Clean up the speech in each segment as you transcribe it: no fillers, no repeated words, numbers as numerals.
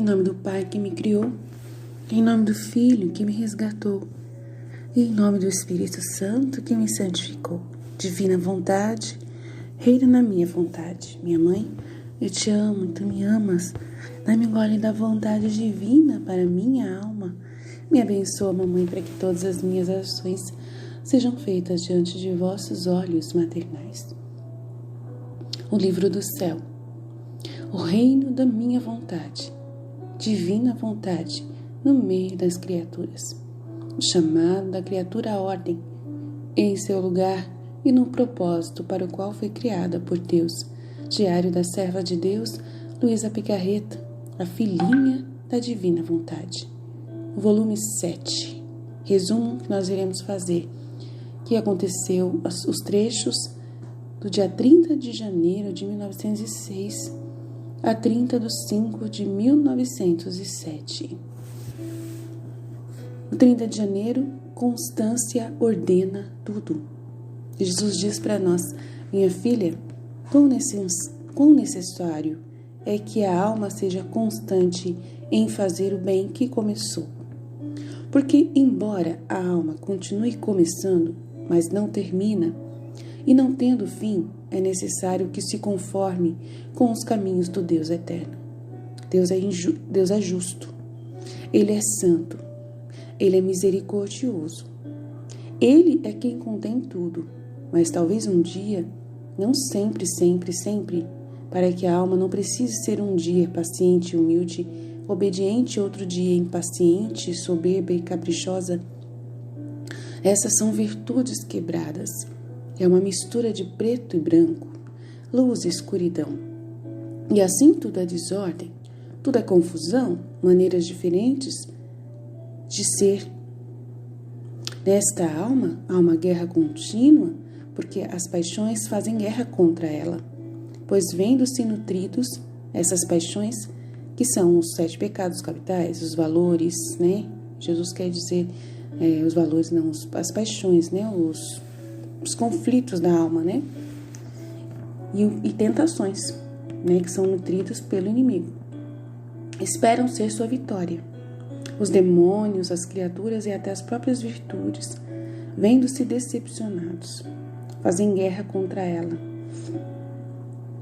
Em nome do Pai que me criou, em nome do Filho que me resgatou, e em nome do Espírito Santo que me santificou. Divina vontade, reina na minha vontade. Minha mãe, eu te amo, tu me amas. Dá-me gole da vontade divina para minha alma. Me abençoa, mamãe, para que todas as minhas ações sejam feitas diante de vossos olhos maternais. O livro do céu, o reino da minha vontade, divina vontade no meio das criaturas. O chamado da criatura à ordem, em seu lugar e no propósito para o qual foi criada por Deus. Diário da serva de Deus, Luísa Picarreta, a filhinha da divina vontade. Volume 7. Resumo que nós iremos fazer, que aconteceu os trechos do dia 30 de janeiro de 1906 a 30 de 5 de 1907. No 30 de janeiro, Constância ordena tudo. Jesus diz para nós: minha filha, quão necessário é que a alma seja constante em fazer o bem que começou. Porque, embora a alma continue começando, mas não termina, e não tendo fim, é necessário que se conforme com os caminhos do Deus eterno. Deus é justo, Ele é santo, Ele é misericordioso. Ele é quem contém tudo, mas talvez um dia, não sempre, para que a alma não precise ser um dia paciente, humilde, obediente, outro dia impaciente, soberba e caprichosa. Essas são virtudes quebradas. É uma mistura de preto e branco, luz e escuridão. E assim tudo é desordem, tudo é confusão, maneiras diferentes de ser. Nesta alma, há uma guerra contínua, porque as paixões fazem guerra contra ela. Pois vendo-se nutridos, essas paixões, que são os 7 pecados capitais, os valores, né? Jesus quer dizer os valores, não, as paixões, né? Os conflitos da alma, né? E tentações, né? Que são nutridas pelo inimigo. Esperam ser sua vitória. Os demônios, as criaturas e até as próprias virtudes, vendo-se decepcionados, fazem guerra contra ela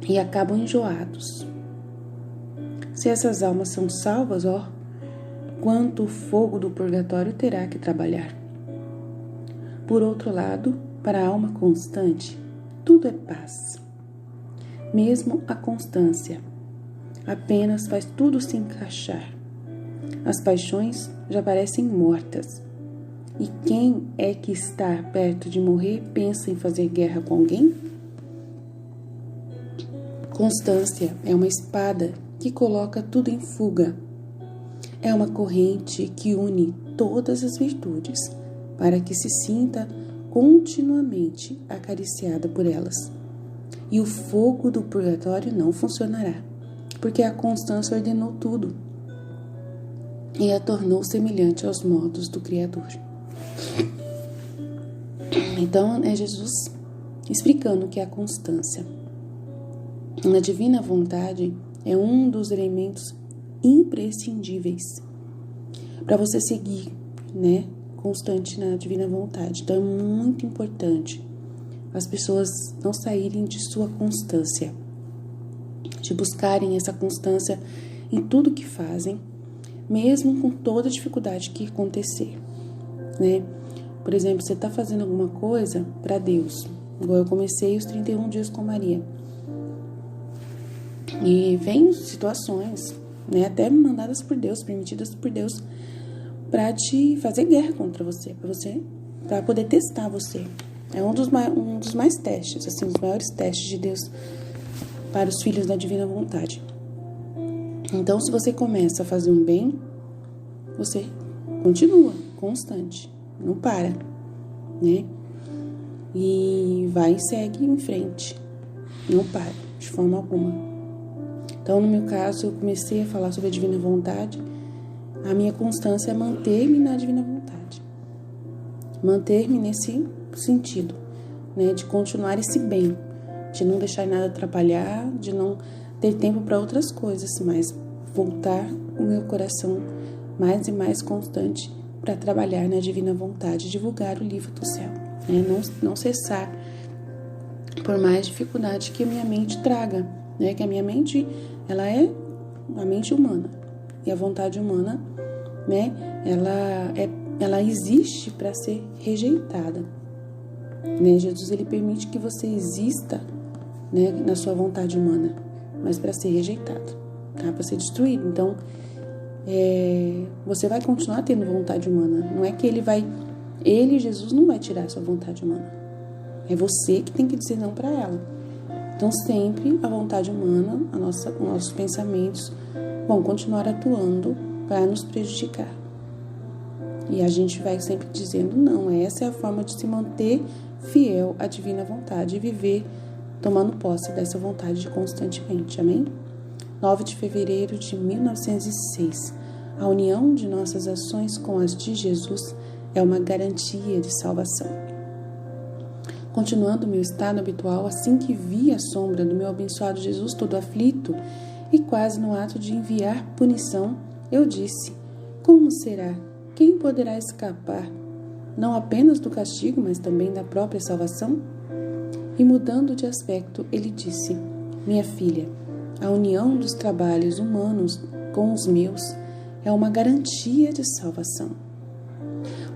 e acabam enjoados. Se essas almas são salvas, quanto o fogo do purgatório terá que trabalhar. Por outro lado, para a alma constante, tudo é paz. Mesmo a constância apenas faz tudo se encaixar. As paixões já parecem mortas. E quem é que está perto de morrer pensa em fazer guerra com alguém? Constância é uma espada que coloca tudo em fuga. É uma corrente que une todas as virtudes para que se sinta continuamente acariciada por elas. E o fogo do purgatório não funcionará, porque a constância ordenou tudo e a tornou semelhante aos modos do Criador. Então, é Jesus explicando o que é a constância. Na divina vontade é um dos elementos imprescindíveis para você seguir, né, constante na divina vontade. Então, é muito importante as pessoas não saírem de sua constância, de buscarem essa constância em tudo que fazem, mesmo com toda a dificuldade que acontecer, né? Por exemplo, você está fazendo alguma coisa para Deus, igual eu comecei os 31 dias com Maria. E vem situações, né, até mandadas por Deus, permitidas por Deus, para te fazer guerra contra você, para poder testar você. É um dos mais testes, assim, os maiores testes de Deus para os filhos da divina vontade. Então, se você começa a fazer um bem, você continua constante, não para, né? E vai e segue em frente, não para, de forma alguma. Então, no meu caso, eu comecei a falar sobre a divina vontade. A minha constância é manter-me na divina vontade, manter-me nesse sentido, né? De continuar esse bem, de não deixar nada atrapalhar, de não ter tempo para outras coisas, mas voltar o meu coração mais e mais constante para trabalhar na divina vontade, divulgar o livro do céu, né? Não cessar por mais dificuldade que a minha mente traga, né? Que a minha mente, ela é a mente humana, e a vontade humana, né? Ela existe para ser rejeitada, né? Jesus, ele permite que você exista, né, na sua vontade humana, mas para ser rejeitado, tá? Para ser destruído. Então, você vai continuar tendo vontade humana. Não é que Jesus, não vai tirar a sua vontade humana. É você que tem que dizer não para ela. Então, sempre a vontade humana, os nossos pensamentos vão continuar atuando para nos prejudicar. E a gente vai sempre dizendo não. Essa é a forma de se manter fiel à divina vontade e viver tomando posse dessa vontade constantemente. Amém? 9 de fevereiro de 1906. A união de nossas ações com as de Jesus é uma garantia de salvação. Continuando o meu estado habitual, assim que vi a sombra do meu abençoado Jesus todo aflito e quase no ato de enviar punição, eu disse: como será? Quem poderá escapar, não apenas do castigo, mas também da própria salvação? E mudando de aspecto, ele disse: minha filha, a união dos trabalhos humanos com os meus é uma garantia de salvação.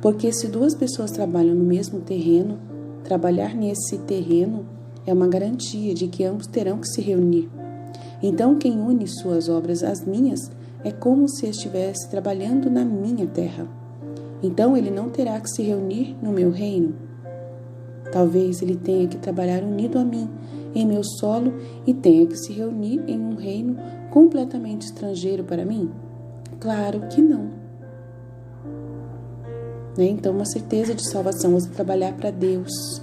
Porque se duas pessoas trabalham no mesmo terreno, trabalhar nesse terreno é uma garantia de que ambos terão que se reunir. Então, quem une suas obras às minhas é como se estivesse trabalhando na minha terra. Então, ele não terá que se reunir no meu reino. Talvez ele tenha que trabalhar unido a mim, em meu solo, e tenha que se reunir em um reino completamente estrangeiro para mim? Claro que não. Né? Então, uma certeza de salvação, você trabalhar para Deus,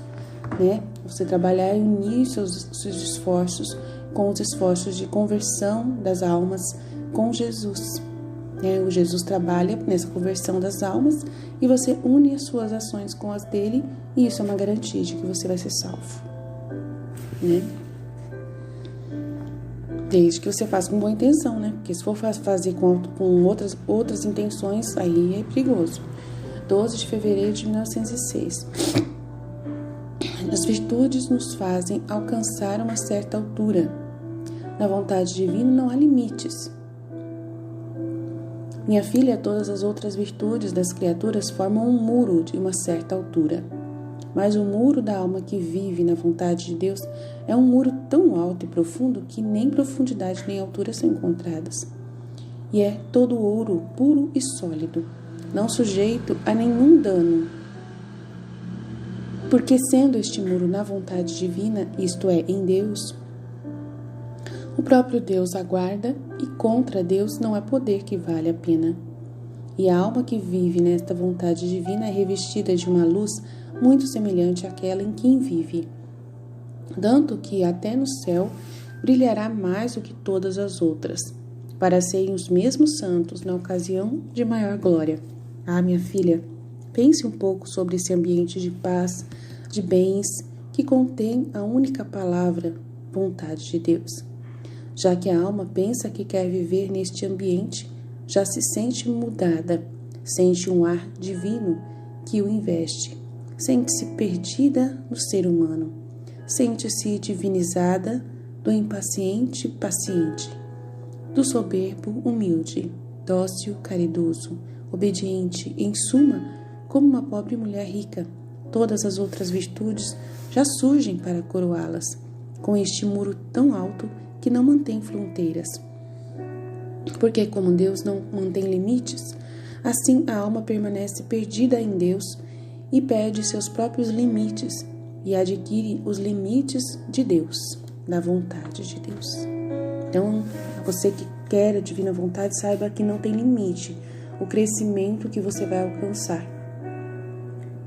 né? Você trabalhar e unir seus esforços com os esforços de conversão das almas com Jesus. O Jesus trabalha nessa conversão das almas e você une as suas ações com as dele, e isso é uma garantia de que você vai ser salvo, né? Desde que você faça com boa intenção, né? Porque se for fazer com outras intenções, aí é perigoso. 12 de fevereiro de 1906. As virtudes nos fazem alcançar uma certa altura. Na vontade divina não há limites. Minha filha, todas as outras virtudes das criaturas formam um muro de uma certa altura. Mas o muro da alma que vive na vontade de Deus é um muro tão alto e profundo que nem profundidade nem altura são encontradas. E é todo ouro, puro e sólido, não sujeito a nenhum dano. Porque sendo este muro na vontade divina, isto é, em Deus, o próprio Deus aguarda, e contra Deus não há poder que vale a pena. E a alma que vive nesta vontade divina é revestida de uma luz muito semelhante àquela em quem vive, tanto que até no céu brilhará mais do que todas as outras, para serem os mesmos santos na ocasião de maior glória. Ah, minha filha, pense um pouco sobre esse ambiente de paz, de bens, que contém a única palavra, vontade de Deus. Já que a alma pensa que quer viver neste ambiente, já se sente mudada, sente um ar divino que o investe, sente-se perdida no ser humano, sente-se divinizada do impaciente paciente, do soberbo humilde, dócil caridoso, obediente, em suma, como uma pobre mulher rica. Todas as outras virtudes já surgem para coroá-las, com este muro tão alto que não mantém fronteiras. Porque como Deus não mantém limites, assim a alma permanece perdida em Deus e perde seus próprios limites e adquire os limites de Deus, da vontade de Deus. Então, você que quer a divina vontade, saiba que não tem limite o crescimento que você vai alcançar.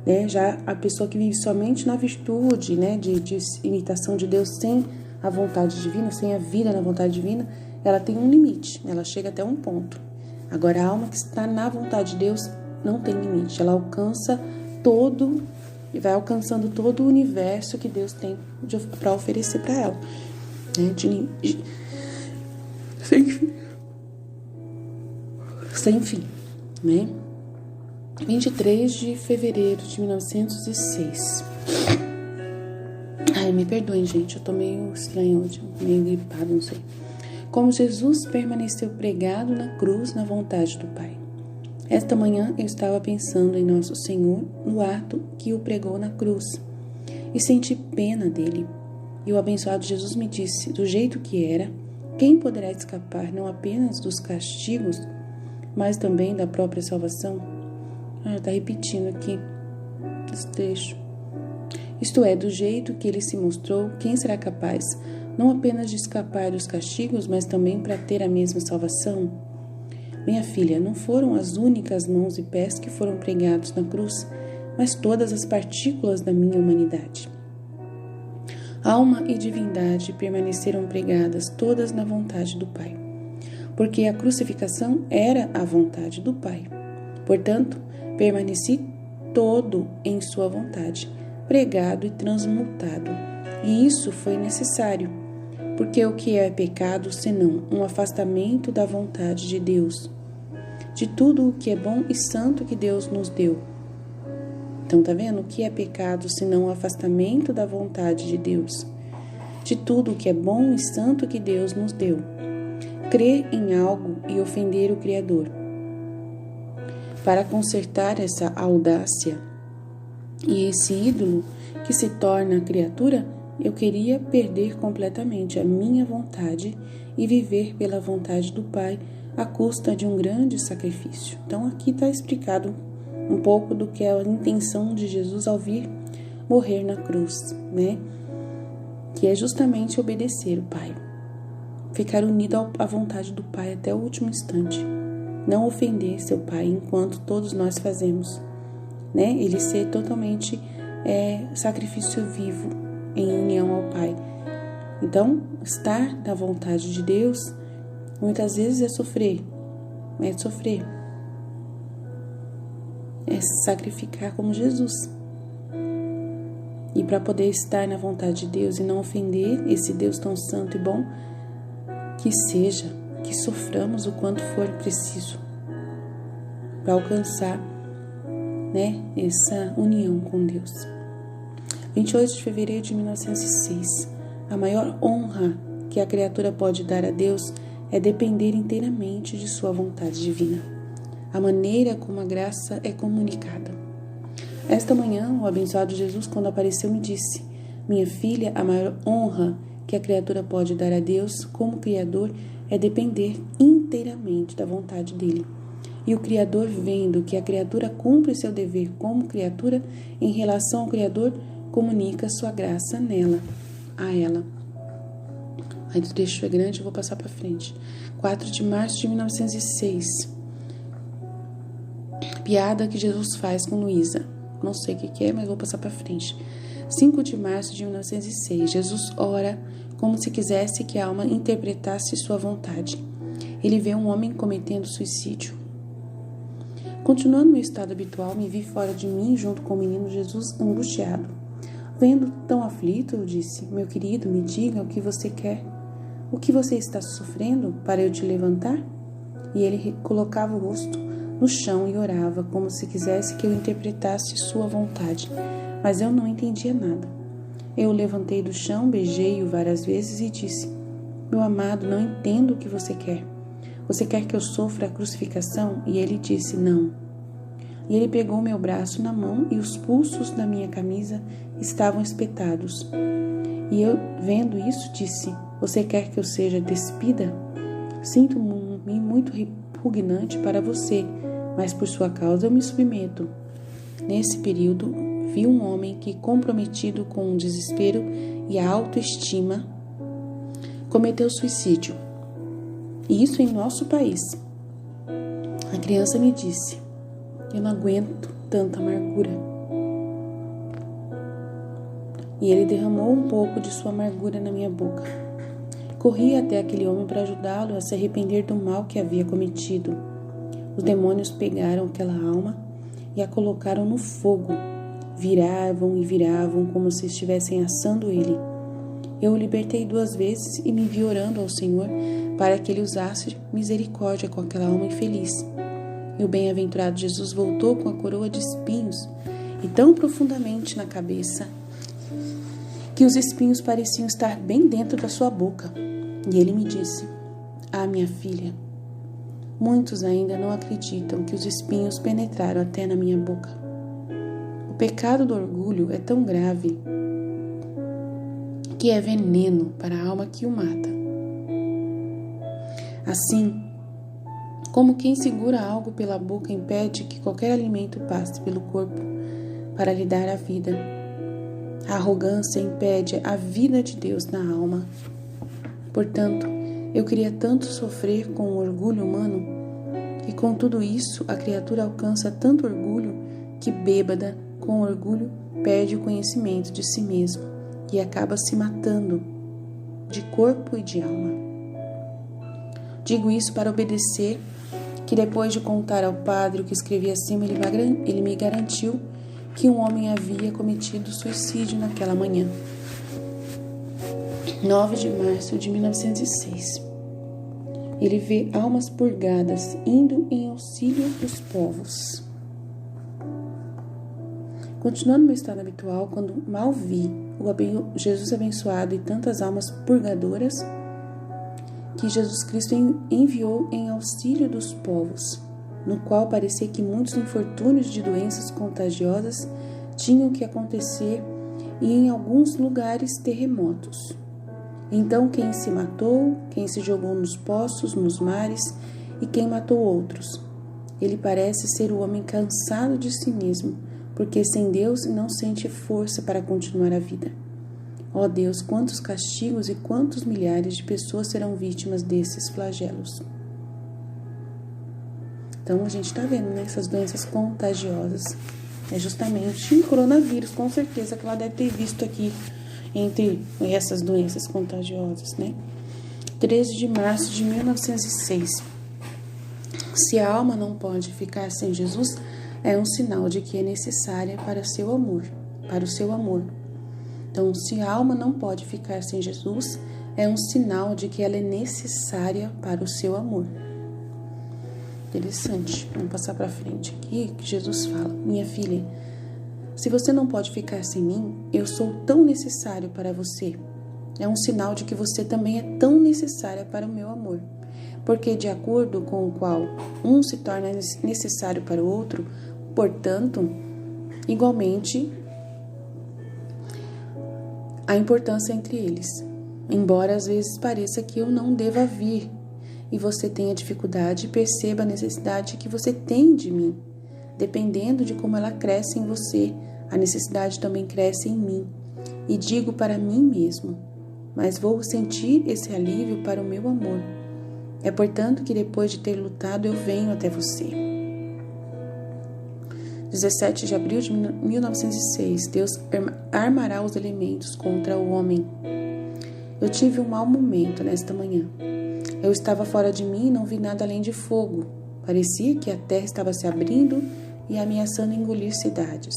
Né? Já a pessoa que vive somente na virtude, né, de imitação de Deus, sem a vontade divina, sem a vida na vontade divina, ela tem um limite, ela chega até um ponto. Agora, a alma que está na vontade de Deus não tem limite, ela alcança todo, e vai alcançando todo o universo que Deus tem para oferecer para ela. Né? sem fim, né? 23 de fevereiro de 1906. Ai, me perdoem, gente, eu tô meio estranha hoje, meio gripada, não sei. Como Jesus permaneceu pregado na cruz na vontade do Pai. Esta manhã eu estava pensando em Nosso Senhor no ato que o pregou na cruz e senti pena dele. E o abençoado Jesus me disse, do jeito que era, quem poderá escapar não apenas dos castigos, mas também da própria salvação? Está repetindo aqui esse trecho. Isto é, do jeito que ele se mostrou, quem será capaz, não apenas de escapar dos castigos, mas também para ter a mesma salvação? Minha filha, não foram as únicas mãos e pés que foram pregados na cruz, mas todas as partículas da minha humanidade. Alma e divindade permaneceram pregadas todas na vontade do Pai, porque a crucificação era a vontade do Pai. Portanto, permaneci todo em sua vontade, pregado e transmutado. E isso foi necessário, porque o que é pecado senão um afastamento da vontade de Deus, de tudo o que é bom e santo que Deus nos deu? Então, tá vendo? O que é pecado senão o afastamento da vontade de Deus, de tudo o que é bom e santo que Deus nos deu? Crer em algo e ofender o Criador. Para consertar essa audácia e esse ídolo que se torna a criatura, eu queria perder completamente a minha vontade e viver pela vontade do Pai à custa de um grande sacrifício. Então aqui está explicado um pouco do que é a intenção de Jesus ao vir morrer na cruz, né? Que é justamente obedecer o Pai, ficar unido à vontade do Pai até o último instante, não ofender seu Pai enquanto todos nós fazemos, né? Ele ser totalmente sacrifício vivo em união ao Pai. Então, estar na vontade de Deus muitas vezes é sofrer, é sacrificar como Jesus. E para poder estar na vontade de Deus e não ofender esse Deus tão santo e bom, que soframos o quanto for preciso para alcançar, né, essa união com Deus. 28 de fevereiro de 1906. A maior honra que a criatura pode dar a Deus é depender inteiramente de sua vontade divina, a maneira como a graça é comunicada. Esta manhã, o abençoado Jesus, quando apareceu, me disse: minha filha, a maior honra que a criatura pode dar a Deus como Criador é depender inteiramente da vontade dele. E o Criador, vendo que a criatura cumpre seu dever como criatura em relação ao Criador, comunica sua graça a ela. Aí o trecho é grande, eu vou passar para frente. 4 de março de 1906. Piada que Jesus faz com Luísa. Não sei o que é, mas vou passar para frente. 5 de março de 1906. Jesus ora como se quisesse que a alma interpretasse sua vontade. Ele vê um homem cometendo suicídio. Continuando meu estado habitual, me vi fora de mim junto com o menino Jesus angustiado. Vendo tão aflito, eu disse: meu querido, me diga o que você quer. O que você está sofrendo para eu te levantar? E ele colocava o rosto no chão e orava, como se quisesse que eu interpretasse sua vontade. Mas eu não entendia nada. Eu o levantei do chão, beijei-o várias vezes e disse: meu amado, não entendo o que você quer. Você quer que eu sofra a crucificação? E ele disse: não. E ele pegou meu braço na mão e os pulsos da minha camisa estavam espetados. E eu, vendo isso, disse: você quer que eu seja despida? Sinto-me muito repugnante para você, mas por sua causa eu me submeto. Nesse período, vi um homem que, comprometido com o desespero e a autoestima, cometeu suicídio. E isso em nosso país. A criança me disse: eu não aguento tanta amargura. E ele derramou um pouco de sua amargura na minha boca. Corri até aquele homem para ajudá-lo a se arrepender do mal que havia cometido. Os demônios pegaram aquela alma e a colocaram no fogo. Viravam e viravam como se estivessem assando ele. Eu o libertei 2 vezes e me vi orando ao Senhor para que ele usasse misericórdia com aquela alma infeliz. E o bem-aventurado Jesus voltou com a coroa de espinhos e tão profundamente na cabeça que os espinhos pareciam estar bem dentro da sua boca. E ele me disse: "Ah, minha filha, muitos ainda não acreditam que os espinhos penetraram até na minha boca." O pecado do orgulho é tão grave que é veneno para a alma que o mata. Assim, como quem segura algo pela boca impede que qualquer alimento passe pelo corpo para lhe dar a vida, a arrogância impede a vida de Deus na alma. Portanto, eu queria tanto sofrer com o orgulho humano, e com tudo isso a criatura alcança tanto orgulho que, bêbada com orgulho, perde o conhecimento de si mesmo e acaba se matando de corpo e de alma. Digo isso para obedecer que, depois de contar ao padre o que escrevi acima, ele me garantiu que um homem havia cometido suicídio naquela manhã. 9 de março de 1906. Ele vê almas purgadas indo em auxílio dos povos. Continuando meu estado habitual, quando mal vi o Jesus abençoado e tantas almas purgadoras que Jesus Cristo enviou em auxílio dos povos, no qual parecia que muitos infortúnios de doenças contagiosas tinham que acontecer e em alguns lugares terremotos. Então quem se matou, quem se jogou nos poços, nos mares e quem matou outros. Ele parece ser o homem cansado de si mesmo, porque sem Deus não sente força para continuar a vida. Ó Deus, quantos castigos e quantos milhares de pessoas serão vítimas desses flagelos. Então a gente está vendo, né, essas doenças contagiosas. É justamente o coronavírus, com certeza que ela deve ter visto aqui entre essas doenças contagiosas, né? 13 de março de 1906. Se a alma não pode ficar sem Jesus, é um sinal de que é necessária para o seu amor. Então, se a alma não pode ficar sem Jesus, é um sinal de que ela é necessária para o seu amor. Interessante. Vamos passar para frente aqui, que Jesus fala: "Minha filha, se você não pode ficar sem mim, eu sou tão necessário para você. É um sinal de que você também é tão necessária para o meu amor. Porque de acordo com o qual um se torna necessário para o outro, portanto, igualmente, a importância entre eles. Embora às vezes pareça que eu não deva vir, e você tenha dificuldade, perceba a necessidade que você tem de mim. Dependendo de como ela cresce em você, a necessidade também cresce em mim. E digo para mim mesmo, mas vou sentir esse alívio para o meu amor. É portanto que depois de ter lutado eu venho até você." 17 de abril de 1906. Deus armará os elementos contra o homem. Eu tive um mau momento nesta manhã. Eu estava fora de mim e não vi nada além de fogo. Parecia que a terra estava se abrindo e ameaçando engolir cidades,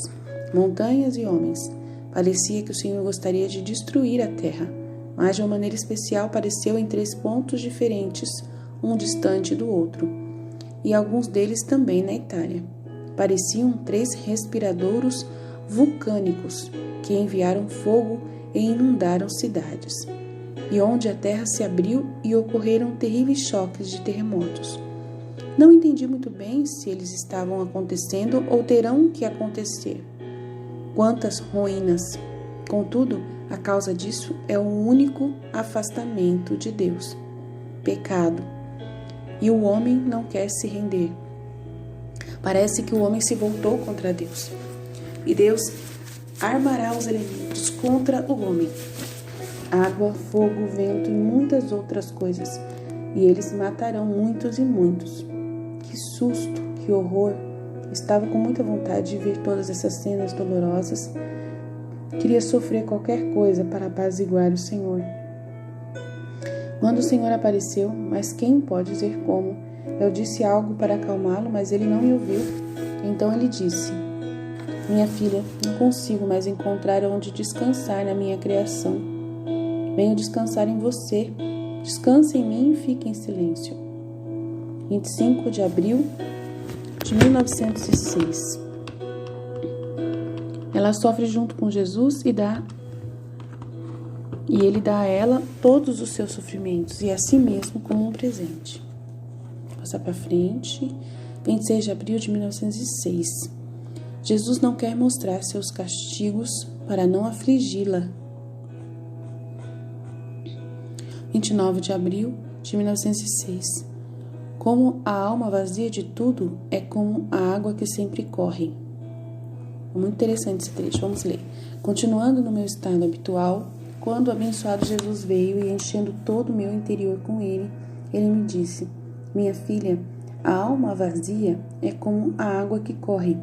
montanhas e homens. Parecia que o Senhor gostaria de destruir a terra, mas de uma maneira especial apareceu em 3 pontos diferentes, um distante do outro, e alguns deles também na Itália. Pareciam 3 respiradouros vulcânicos que enviaram fogo e inundaram cidades, e onde a terra se abriu e ocorreram terríveis choques de terremotos. Não entendi muito bem se eles estavam acontecendo ou terão que acontecer. Quantas ruínas! Contudo, a causa disso é o único afastamento de Deus, pecado. E o homem não quer se render. Parece que o homem se voltou contra Deus. E Deus armará os elementos contra o homem: água, fogo, vento e muitas outras coisas. E eles matarão muitos e muitos. Que susto, que horror! Estava com muita vontade de ver todas essas cenas dolorosas. Queria sofrer qualquer coisa para apaziguar o Senhor. Quando o Senhor apareceu, mas quem pode dizer como, eu disse algo para acalmá-lo, mas ele não me ouviu. Então ele disse: "Minha filha, não consigo mais encontrar onde descansar na minha criação. Venho descansar em você. Descanse em mim e fique em silêncio." 25 de abril de 1906. Ela sofre junto com Jesus e ele dá a ela todos os seus sofrimentos e a si mesmo como um presente. Vou passar para frente. 26 de abril de 1906. Jesus não quer mostrar seus castigos para não afligi-la. 29 de abril de 1906. Como a alma vazia de tudo é como a água que sempre corre. É muito interessante esse trecho, vamos ler. Continuando no meu estado habitual, quando o abençoado Jesus veio e enchendo todo o meu interior com ele me disse: minha filha, a alma vazia é como a água que corre.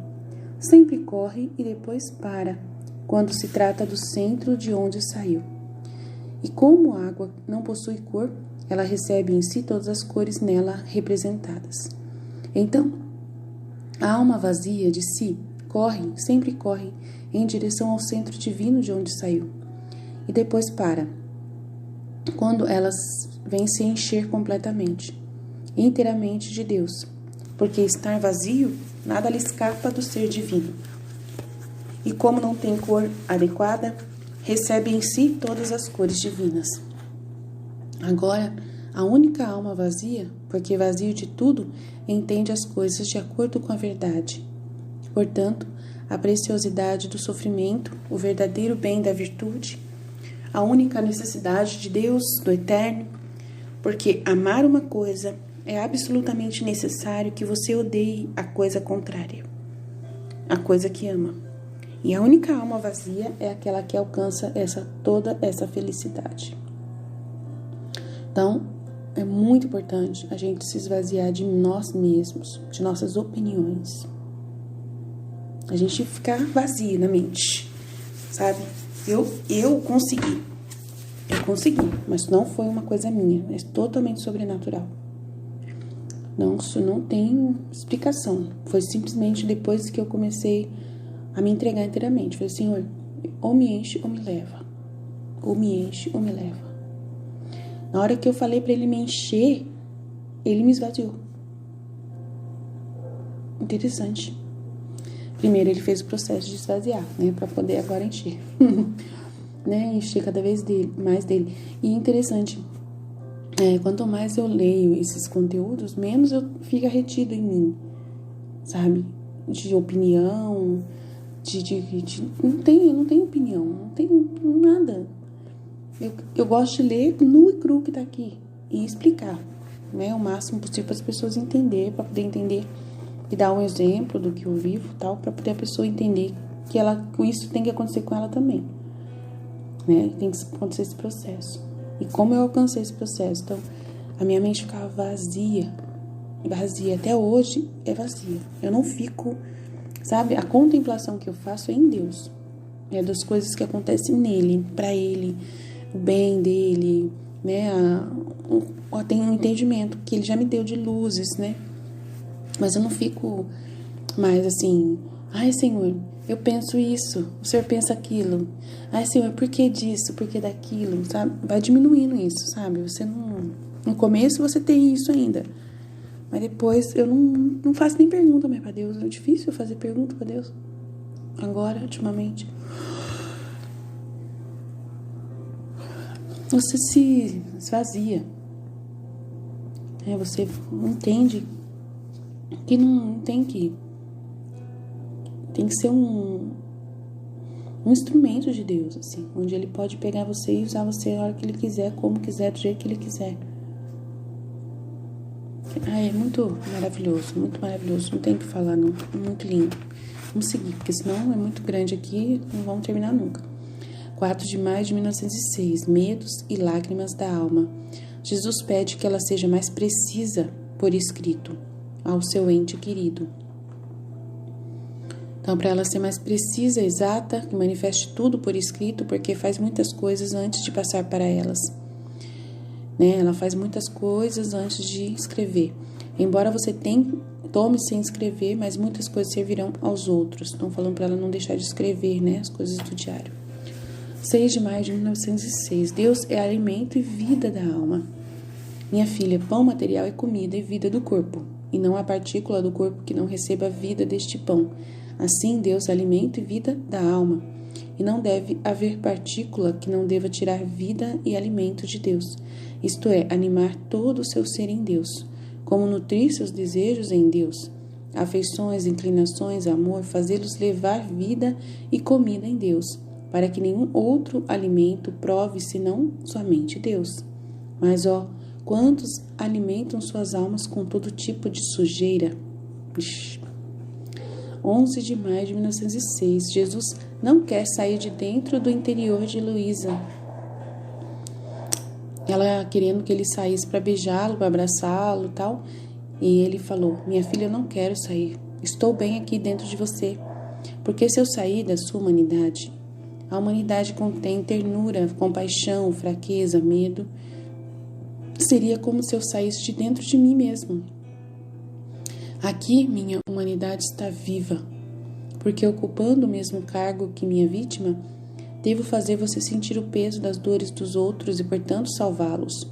Sempre corre e depois para, quando se trata do centro de onde saiu. E como a água não possui cor, ela recebe em si todas as cores nela representadas. Então, a alma vazia de si sempre corre em direção ao centro divino de onde saiu. E depois para, quando elas vêm se encher completamente, inteiramente de Deus, porque estar vazio, nada lhe escapa do ser divino. E como não tem cor adequada, recebe em si todas as cores divinas. Agora, a única alma vazia, porque vazio de tudo, entende as coisas de acordo com a verdade. Portanto, a preciosidade do sofrimento, o verdadeiro bem da virtude, a única necessidade de Deus, do eterno, porque amar uma coisa é absolutamente necessário que você odeie a coisa contrária, a coisa que ama. E a única alma vazia é aquela que alcança toda essa felicidade. Então, é muito importante a gente se esvaziar de nós mesmos, de nossas opiniões. A gente ficar vazio na mente, sabe? Eu consegui, mas não foi uma coisa minha, é totalmente sobrenatural. Não, isso não tem explicação. Foi simplesmente depois que eu comecei a me entregar inteiramente. Falei, Senhor, ou me enche ou me leva. Ou me enche ou me leva. Na hora que eu falei para ele me encher, ele me esvaziou. Interessante. Primeiro ele fez o processo de esvaziar, né? Para poder agora encher. Né? Encher cada vez mais dele. E interessante. Quanto mais eu leio esses conteúdos, menos eu fico retido em mim, sabe? De opinião, eu não tenho opinião, não tenho nada. Eu gosto de ler nu e cru que tá aqui e explicar, né? O máximo possível para as pessoas entenderem, para poder entender e dar um exemplo do que eu vivo, tal, para poder a pessoa entender que isso tem que acontecer com ela também, né? Tem que acontecer esse processo. E como eu alcancei esse processo? Então, a minha mente ficava vazia. Até hoje é vazia. Eu não fico, sabe? A contemplação que eu faço é em Deus. É das coisas que acontecem nele, pra ele, o bem dele, né? Tem um entendimento que ele já me deu de luzes, né? Mas eu não fico mais assim, ai, Senhor, eu penso isso, o Senhor pensa aquilo. Ai, Senhor, por que disso, por que daquilo, sabe? Vai diminuindo isso, sabe? Você não... No começo você tem isso ainda. Mas depois eu não faço nem pergunta mais pra Deus. É difícil eu fazer pergunta pra Deus. Agora, ultimamente. Você se esvazia. Você entende que não tem que... Tem que ser um instrumento de Deus, assim, onde Ele pode pegar você e usar você a hora que Ele quiser, como quiser, do jeito que Ele quiser. É muito maravilhoso, não tem o que falar, não. É muito lindo. Vamos seguir, porque senão é muito grande aqui, não vamos terminar nunca. 4 de maio de 1906, medos e lágrimas da alma. Jesus pede que ela seja mais precisa por escrito ao seu ente querido. Então, para ela ser mais precisa, exata, que manifeste tudo por escrito, porque faz muitas coisas antes de passar para elas. Né? Ela faz muitas coisas antes de escrever. Embora você tome sem escrever, mas muitas coisas servirão aos outros. Estão falando para ela não deixar de escrever, né? As coisas do diário. 6 de maio de 1906. Deus é alimento e vida da alma. Minha filha, pão material é comida e vida do corpo. e não há partícula do corpo que não receba vida deste pão. Assim, Deus alimento e vida da alma, e não deve haver partícula que não deva tirar vida e alimento de Deus, isto é, animar todo o seu ser em Deus, como nutrir seus desejos em Deus, afeições, inclinações, amor, fazê-los levar vida e comida em Deus, para que nenhum outro alimento prove senão somente Deus. Mas, quantos alimentam suas almas com todo tipo de sujeira? 11 de maio de 1906. Jesus não quer sair de dentro do interior de Heloísa. Ela querendo que ele saísse para beijá-lo, para abraçá-lo e tal. E ele falou: minha filha, eu não quero sair. Estou bem aqui dentro de você. Porque se eu sair da sua humanidade, a humanidade contém ternura, compaixão, fraqueza, medo. Seria como se eu saísse de dentro de mim mesmo. Aqui, minha humanidade está viva, porque ocupando o mesmo cargo que minha vítima, devo fazer você sentir o peso das dores dos outros e, portanto, salvá-los.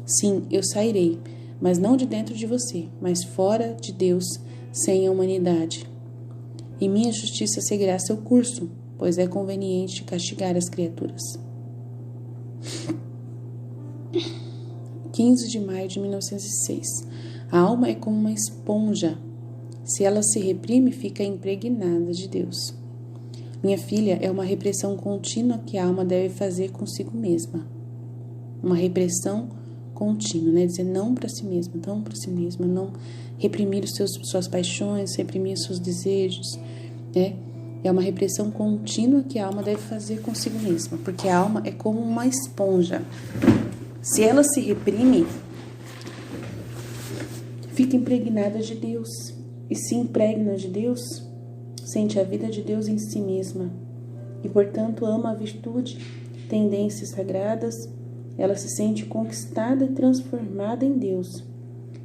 Sim, eu sairei, mas não de dentro de você, mas fora de Deus, sem a humanidade. E minha justiça seguirá seu curso, pois é conveniente castigar as criaturas. 15 de maio de 1906. A alma é como uma esponja. Se ela se reprime, fica impregnada de Deus. Minha filha, é uma repressão contínua que a alma deve fazer consigo mesma. Uma repressão contínua, né? Dizer não para si mesma, não reprimir suas paixões, reprimir os seus desejos, né? É uma repressão contínua que a alma deve fazer consigo mesma, porque a alma é como uma esponja. Se ela se reprime, fica impregnada de Deus. E se impregna de Deus, sente a vida de Deus em si mesma. E, portanto, ama a virtude, tendências sagradas. Ela se sente conquistada e transformada em Deus.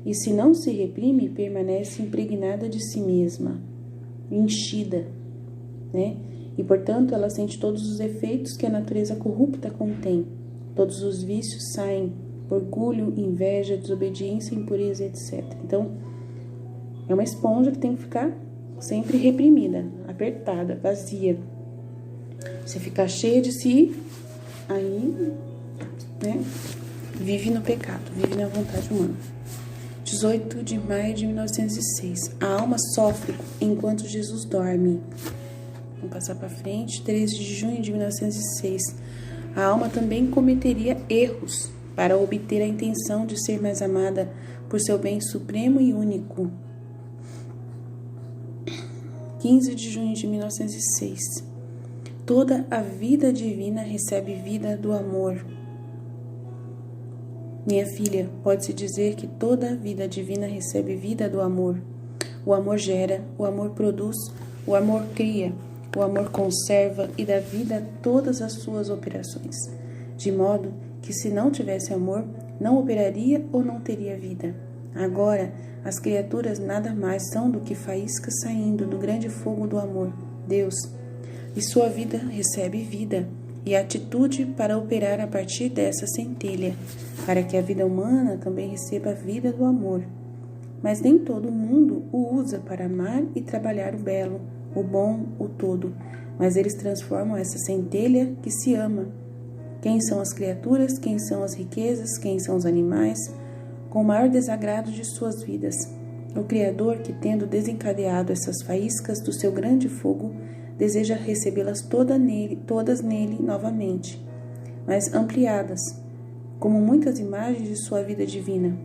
E se não se reprime, permanece impregnada de si mesma, enchida, né? E, portanto, ela sente todos os efeitos que a natureza corrupta contém. Todos os vícios saem, orgulho, inveja, desobediência, impureza, etc. Então, é uma esponja que tem que ficar sempre reprimida, apertada, vazia. Se ficar cheia de si, aí, né, vive no pecado, vive na vontade humana. 18 de maio de 1906. A alma sofre enquanto Jesus dorme. Vamos passar para frente. 13 de junho de 1906. A alma também cometeria erros para obter a intenção de ser mais amada por seu bem supremo e único. 15 de junho de 1906. Toda a vida divina recebe vida do amor. Minha filha, pode-se dizer que toda a vida divina recebe vida do amor. O amor gera, o amor produz, o amor cria, o amor conserva e dá vida a todas as suas operações. De modo que se não tivesse amor, não operaria ou não teria vida. Agora, as criaturas nada mais são do que faíscas saindo do grande fogo do amor, Deus. E sua vida recebe vida e atitude para operar a partir dessa centelha, para que a vida humana também receba a vida do amor. Mas nem todo mundo o usa para amar e trabalhar o belo, o bom, o todo, mas eles transformam essa centelha que se ama. Quem são as criaturas, quem são as riquezas, quem são os animais, com o maior desagrado de suas vidas. O Criador, que tendo desencadeado essas faíscas do seu grande fogo, deseja recebê-las todas nele novamente, mas ampliadas, como muitas imagens de sua vida divina.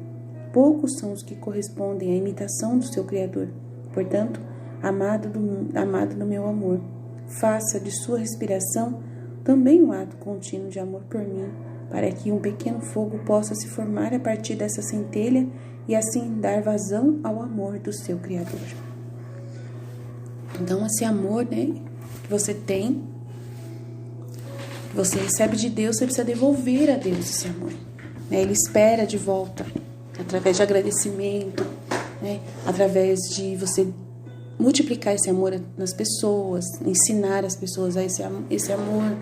Poucos são os que correspondem à imitação do seu Criador. Portanto, amado do meu amor, faça de sua respiração também um ato contínuo de amor por mim, para que um pequeno fogo possa se formar a partir dessa centelha e assim dar vazão ao amor do seu Criador. Então, esse amor, né, que você tem, que você recebe de Deus, você precisa devolver a Deus esse amor. Né? Ele espera de volta, através de agradecimento, né, através de você multiplicar esse amor nas pessoas, ensinar as pessoas a esse amor,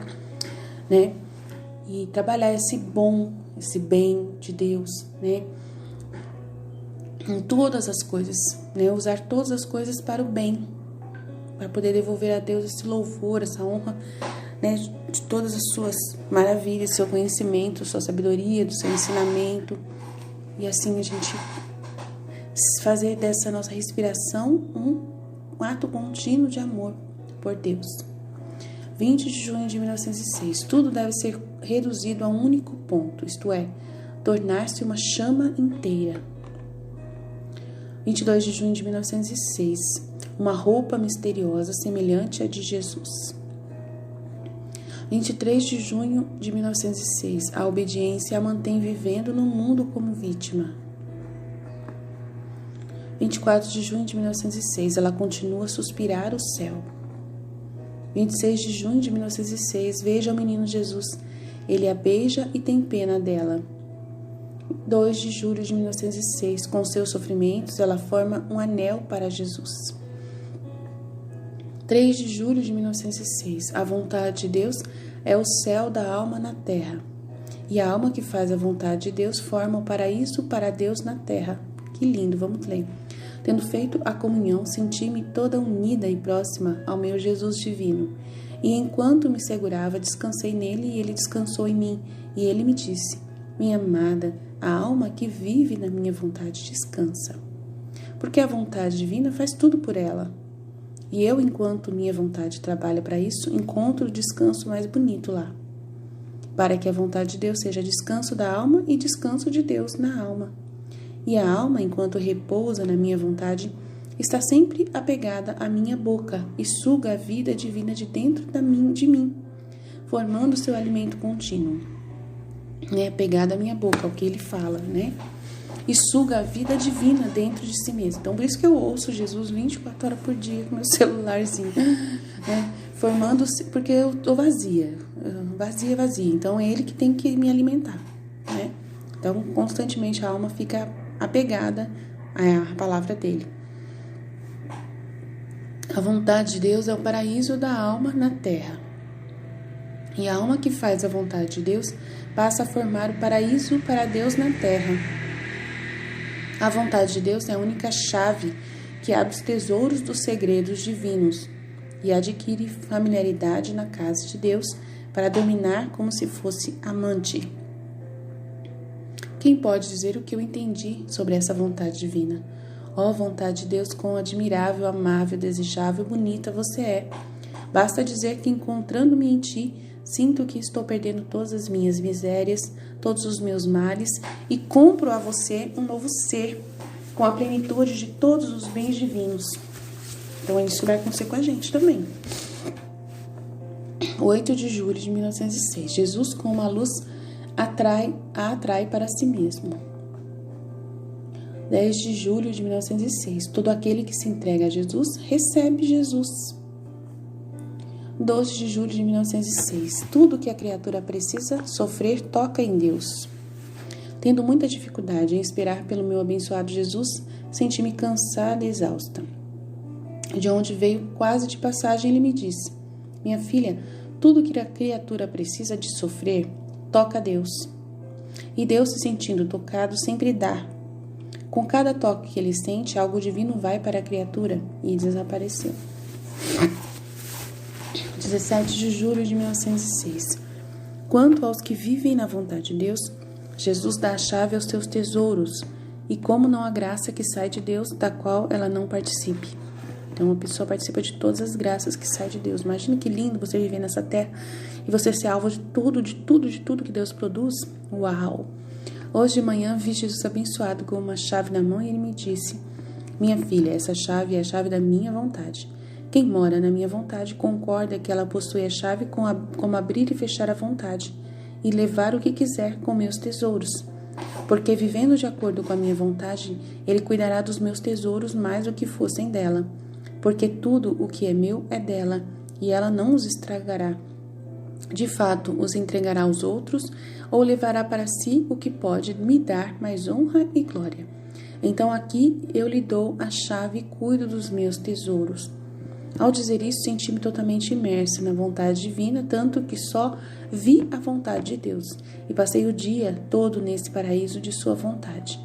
né? E trabalhar esse bem de Deus, né? em todas as coisas, né? Usar todas as coisas para o bem, para poder devolver a Deus esse louvor, essa honra, né? De todas as suas maravilhas, seu conhecimento, sua sabedoria, do seu ensinamento. E assim a gente fazer dessa nossa respiração um ato contínuo de amor por Deus. 20 de junho de 1906. Tudo deve ser reduzido a um único ponto, isto é, tornar-se uma chama inteira. 22 de junho de 1906. Uma roupa misteriosa semelhante à de Jesus. 23 de junho de 1906. A obediência a mantém vivendo no mundo como vítima. 24 de junho de 1906. Ela continua a suspirar o céu. 26 de junho de 1906. Veja o menino Jesus. Ele a beija e tem pena dela. 2 de julho de 1906. Com seus sofrimentos, ela forma um anel para Jesus. 3 de julho de 1906. A vontade de Deus é o céu da alma na terra. E a alma que faz a vontade de Deus forma o paraíso para Deus na terra. Que lindo, vamos ler. Tendo feito a comunhão, senti-me toda unida e próxima ao meu Jesus divino. E enquanto me segurava, descansei nele e ele descansou em mim. E ele me disse: minha amada, a alma que vive na minha vontade descansa. Porque a vontade divina faz tudo por ela. E eu, enquanto minha vontade trabalha para isso, encontro o descanso mais bonito lá. Para que a vontade de Deus seja descanso da alma e descanso de Deus na alma. E a alma, enquanto repousa na minha vontade, está sempre apegada à minha boca e suga a vida divina de dentro de mim, formando seu alimento contínuo. É apegada à minha boca, ao que ele fala, né? E suga a vida divina dentro de si mesmo. Então, por isso que eu ouço Jesus 24 horas por dia com meu celularzinho, né? Formando-se, porque eu tô vazia. Então, é ele que tem que me alimentar, né? Então, constantemente a alma fica apegada à palavra dele. A vontade de Deus é o paraíso da alma na terra. E a alma que faz a vontade de Deus passa a formar o paraíso para Deus na terra. A vontade de Deus é a única chave que abre os tesouros dos segredos divinos e adquire familiaridade na casa de Deus para dominar como se fosse amante. Quem pode dizer o que eu entendi sobre essa vontade divina? Ó vontade de Deus, quão admirável, amável, desejável, bonita você é. Basta dizer que encontrando-me em ti, sinto que estou perdendo todas as minhas misérias, todos os meus males e compro a você um novo ser com a plenitude de todos os bens divinos. Então isso vai acontecer com a gente também. 8 de julho de 1906. Jesus com uma luz a atrai para si mesmo. 10 de julho de 1906. Todo aquele que se entrega a Jesus recebe Jesus. 12 de julho de 1906. Tudo que a criatura precisa sofrer toca em Deus. Tendo muita dificuldade em esperar pelo meu abençoado Jesus, senti-me cansada e exausta. De onde veio quase de passagem, ele me disse: minha filha, tudo que a criatura precisa de sofrer, toca a Deus. E Deus, se sentindo tocado, sempre dá. Com cada toque que ele sente, algo divino vai para a criatura e desapareceu. 17 de julho de 1906. Quanto aos que vivem na vontade de Deus, Jesus dá a chave aos seus tesouros, e como não há graça que sai de Deus, da qual ela não participe. Então, uma pessoa participa de todas as graças que saem de Deus. Imagina que lindo você viver nessa terra e você ser alvo de tudo que Deus produz. Uau! Hoje de manhã vi Jesus abençoado com uma chave na mão e ele me disse: minha filha, essa chave é a chave da minha vontade. Quem mora na minha vontade concorda que ela possui a chave como abrir e fechar a vontade e levar o que quiser com meus tesouros. Porque vivendo de acordo com a minha vontade, ele cuidará dos meus tesouros mais do que fossem dela. Porque tudo o que é meu é dela, e ela não os estragará. De fato, os entregará aos outros, ou levará para si o que pode me dar mais honra e glória. Então aqui eu lhe dou a chave e cuido dos meus tesouros. Ao dizer isso, senti-me totalmente imersa na vontade divina, tanto que só vi a vontade de Deus, e passei o dia todo nesse paraíso de sua vontade.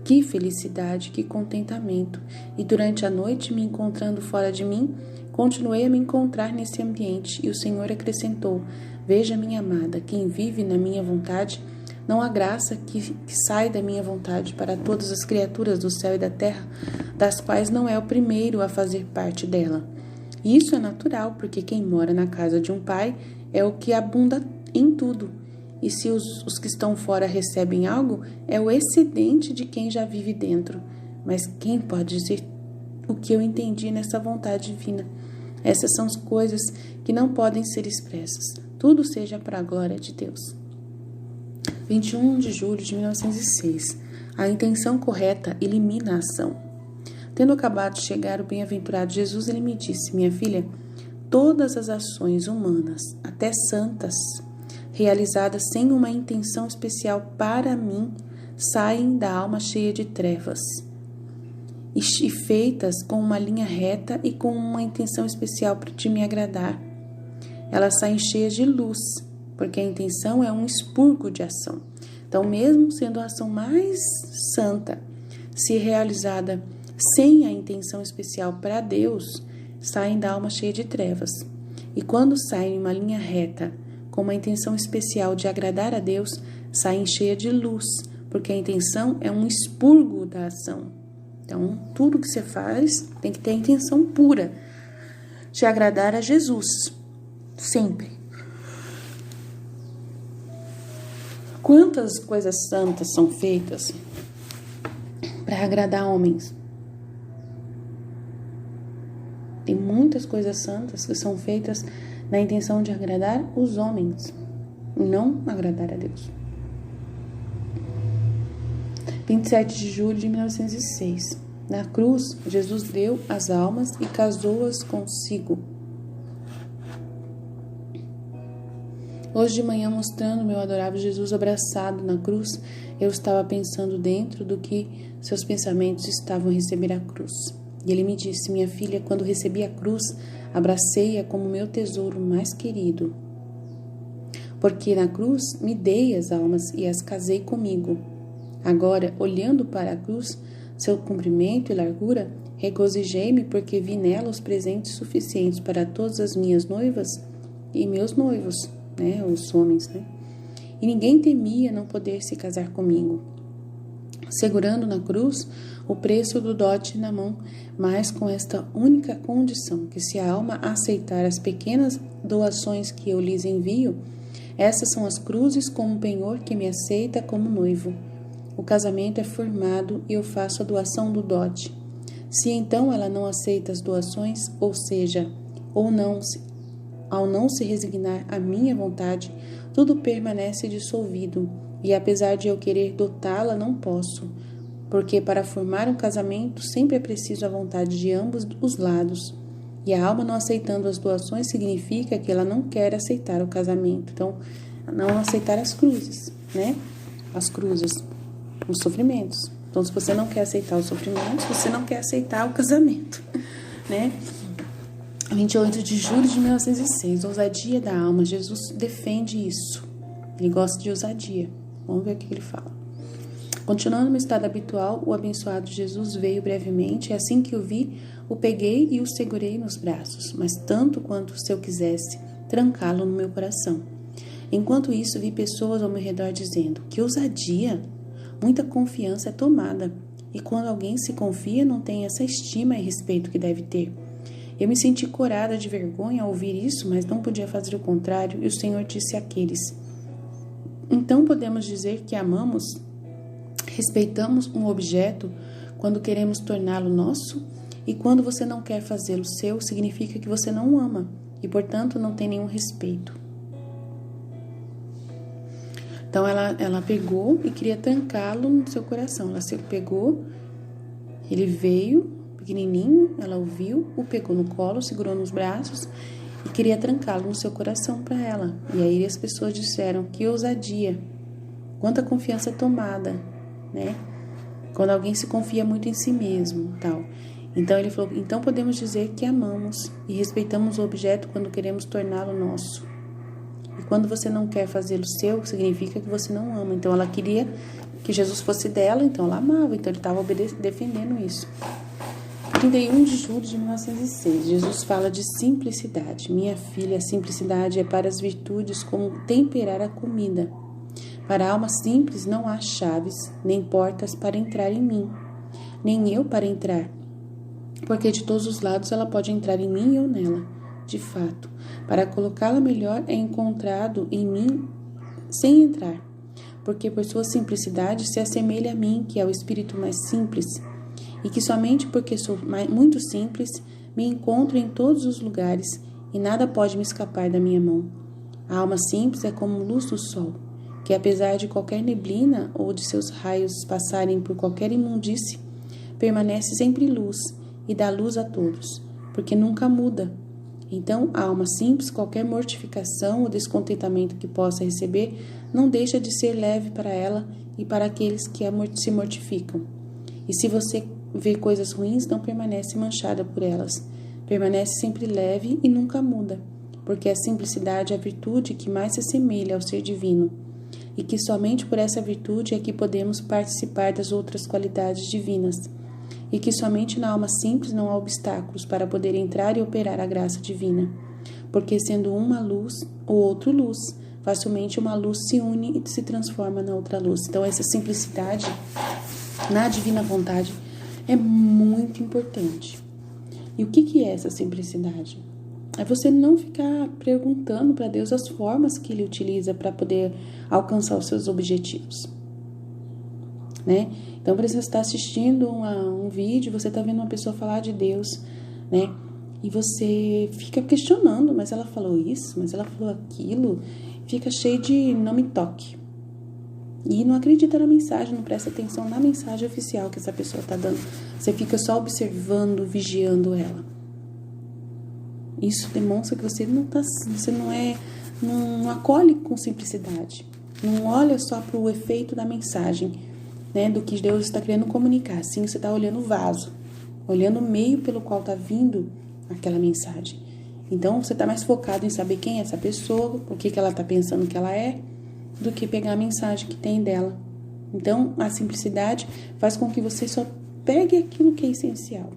Que felicidade, que contentamento! E durante a noite, me encontrando fora de mim, continuei a me encontrar nesse ambiente, e o Senhor acrescentou: Veja, minha amada, quem vive na minha vontade, não há graça que sai da minha vontade para todas as criaturas do céu e da terra, das quais não é o primeiro a fazer parte dela. E isso é natural, porque quem mora na casa de um pai é o que abunda em tudo. E se os que estão fora recebem algo, é o excedente de quem já vive dentro. Mas quem pode dizer o que eu entendi nessa vontade divina? Essas são as coisas que não podem ser expressas. Tudo seja para a glória de Deus. 21 de julho de 1906. A intenção correta elimina a ação. Tendo acabado de chegar o bem-aventurado Jesus, ele me disse: Minha filha, todas as ações humanas, até santas, realizadas sem uma intenção especial para mim, saem da alma cheia de trevas e feitas com uma linha reta e com uma intenção especial de me agradar. Elas saem cheias de luz, porque a intenção é um expurgo de ação. Então, mesmo sendo a ação mais santa, se realizada sem a intenção especial para Deus, saem da alma cheia de trevas. E quando saem em uma linha reta, com uma intenção especial de agradar a Deus, saem cheia de luz, porque a intenção é um expurgo da ação. Então, tudo que você faz tem que ter a intenção pura de agradar a Jesus, sempre. Quantas coisas santas são feitas para agradar homens? Tem muitas coisas santas que são feitas na intenção de agradar os homens, não agradar a Deus. 27 de julho de 1906. Na cruz, Jesus deu as almas e casou-as consigo. Hoje de manhã, mostrando meu adorável Jesus abraçado na cruz, eu estava pensando dentro do que seus pensamentos estavam a receber a cruz. E ele me disse: Minha filha, quando recebi a cruz, abracei-a como meu tesouro mais querido. Porque na cruz me dei as almas e as casei comigo. Agora, olhando para a cruz, seu comprimento e largura, regozijei-me porque vi nela os presentes suficientes para todas as minhas noivas e meus noivos, os homens, E ninguém temia não poder se casar comigo. Segurando na cruz o preço do dote na mão, mas com esta única condição, que se a alma aceitar as pequenas doações que eu lhes envio, essas são as cruzes como um penhor que me aceita como noivo. O casamento é formado e eu faço a doação do dote. Se então ela não aceita as doações, ou seja, ao não se resignar à minha vontade, tudo permanece dissolvido, e apesar de eu querer dotá-la, não posso, porque para formar um casamento sempre é preciso a vontade de ambos os lados, e a alma não aceitando as doações significa que ela não quer aceitar o casamento. Então, não aceitar as cruzes, As cruzes, os sofrimentos. Então, se você não quer aceitar os sofrimentos, você não quer aceitar o casamento, 28 de julho de 1906, ousadia da alma. Jesus defende isso. Ele gosta de ousadia. Vamos ver o que ele fala. Continuando no estado habitual, o abençoado Jesus veio brevemente, e assim que o vi, o peguei e o segurei nos braços, mas tanto quanto se eu quisesse trancá-lo no meu coração. Enquanto isso, vi pessoas ao meu redor dizendo: que ousadia! Muita confiança é tomada, e quando alguém se confia, não tem essa estima e respeito que deve ter. Eu me senti corada de vergonha ao ouvir isso, mas não podia fazer o contrário, e o Senhor disse àqueles: então podemos dizer que amamos, respeitamos um objeto quando queremos torná-lo nosso? E quando você não quer fazê-lo seu, significa que você não o ama, e portanto não tem nenhum respeito. Então ela pegou e queria trancá-lo no seu coração. Ela se pegou, ele veio pequenininho, ela o viu, o pegou no colo, segurou nos braços e queria trancá-lo no seu coração para ela. E aí as pessoas disseram: que ousadia, quanta confiança é tomada, Quando alguém se confia muito em si mesmo, tal. Então ele falou: então podemos dizer que amamos e respeitamos o objeto quando queremos torná-lo nosso. E quando você não quer fazê-lo seu, significa que você não ama. Então ela queria que Jesus fosse dela, então ela amava, então ele estava defendendo isso. 31 de julho de 1906, Jesus fala de simplicidade. Minha filha, a simplicidade é para as virtudes como temperar a comida. Para a alma simples não há chaves, nem portas para entrar em mim, nem eu para entrar, porque de todos os lados ela pode entrar em mim e eu nela. De fato, para colocá-la melhor é encontrado em mim sem entrar, porque por sua simplicidade se assemelha a mim, que é o espírito mais simples, e que somente porque sou muito simples me encontro em todos os lugares e nada pode me escapar da minha mão. A alma simples é como luz do sol, que apesar de qualquer neblina ou de seus raios passarem por qualquer imundície, permanece sempre luz e dá luz a todos, porque nunca muda. Então, a alma simples, qualquer mortificação ou descontentamento que possa receber, não deixa de ser leve para ela e para aqueles que se mortificam. E se você vê coisas ruins, não permanece manchada por elas. Permanece sempre leve e nunca muda, porque a simplicidade é a virtude que mais se assemelha ao ser divino, e que somente por essa virtude é que podemos participar das outras qualidades divinas, e que somente na alma simples não há obstáculos para poder entrar e operar a graça divina, porque sendo uma luz ou outro luz, facilmente uma luz se une e se transforma na outra luz. Então essa simplicidade na divina vontade é muito importante. E o que é essa simplicidade? É você não ficar perguntando para Deus as formas que Ele utiliza para poder alcançar os seus objetivos, né? Então, por exemplo, você está assistindo um vídeo, você está vendo uma pessoa falar de Deus, né? E você fica questionando, mas ela falou isso, mas ela falou aquilo, fica cheio de não me toque. E não acredita na mensagem, não presta atenção na mensagem oficial que essa pessoa está dando. Você fica só observando, vigiando ela. Isso demonstra que você não acolhe com simplicidade. Não olha só para o efeito da mensagem, né, do que Deus está querendo comunicar. Sim, você está olhando o vaso, olhando o meio pelo qual está vindo aquela mensagem. Então, você está mais focado em saber quem é essa pessoa, o que ela está pensando que ela é, do que pegar a mensagem que tem dela. Então, a simplicidade faz com que você só pegue aquilo que é essencial,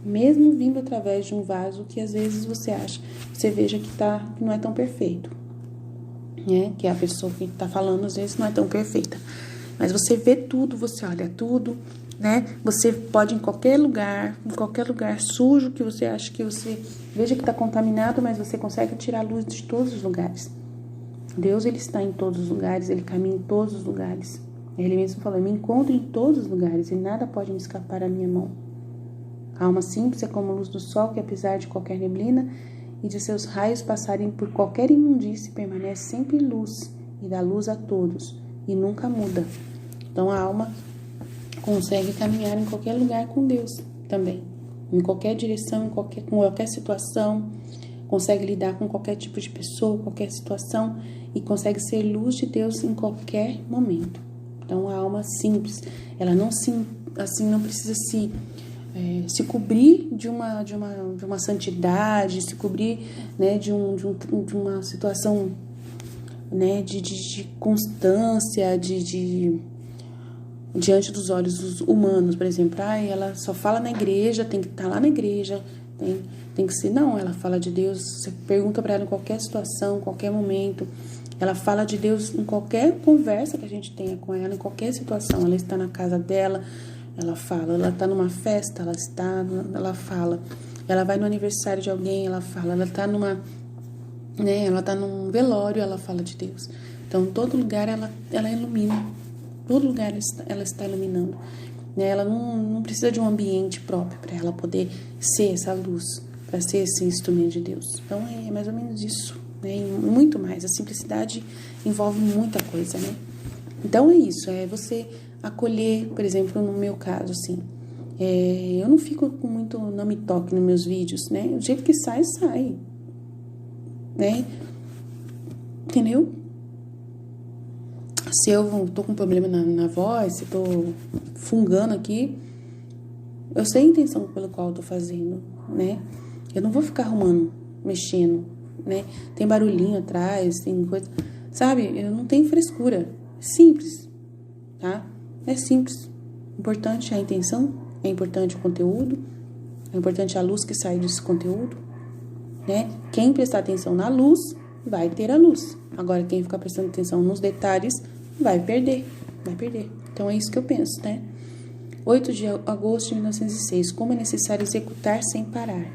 mesmo vindo através de um vaso que às vezes você veja que não é tão perfeito, né? Que a pessoa que está falando às vezes não é tão perfeita. Mas você vê tudo, você olha tudo, né? Você pode em qualquer lugar sujo que você acha que você veja que está contaminado, mas você consegue tirar a luz de todos os lugares. Deus, Ele está em todos os lugares, Ele caminha em todos os lugares. Ele mesmo falou, eu me encontro em todos os lugares e nada pode me escapar da minha mão. A alma simples é como a luz do sol que, apesar de qualquer neblina e de seus raios passarem por qualquer imundície, permanece sempre luz e dá luz a todos e nunca muda. Então a alma consegue caminhar em qualquer lugar com Deus também, em qualquer direção, com qualquer situação, consegue lidar com qualquer tipo de pessoa, qualquer situação e consegue ser luz de Deus em qualquer momento. Então a alma simples, ela não precisa se cobrir de uma santidade, se cobrir, né, de uma situação, né, de constância, diante dos olhos humanos, por exemplo, ela só fala na igreja, tem que estar lá na igreja, tem que ser, não, ela fala de Deus, você pergunta para ela em qualquer situação, qualquer momento, ela fala de Deus em qualquer conversa que a gente tenha com ela, em qualquer situação, ela está na casa dela, ela fala, ela está numa festa, ela fala, ela vai no aniversário de alguém, ela fala, ela está ela está num velório, ela fala de Deus. Então, todo lugar ela ilumina, todo lugar ela está iluminando. Né? Ela não precisa de um ambiente próprio para ela poder ser essa luz, para ser esse instrumento de Deus. Então, é mais ou menos isso, né? E muito mais. A simplicidade envolve muita coisa, né? Então, é isso, é você acolher, por exemplo, no meu caso, assim, eu não fico com muito não me toque nos meus vídeos, né? O jeito que sai, né? Entendeu? Se eu tô com problema na voz, se tô fungando aqui, eu sei a intenção pelo qual eu tô fazendo, né? Eu não vou ficar arrumando, mexendo, né? Tem barulhinho atrás, tem coisa, sabe? Eu não tenho frescura, simples, tá? É simples. Importante a intenção, é importante o conteúdo, é importante a luz que sai desse conteúdo, né? Quem prestar atenção na luz, vai ter a luz. Agora, quem ficar prestando atenção nos detalhes, vai perder. Então, é isso que eu penso, né? 8 de agosto de 1906. Como é necessário executar sem parar.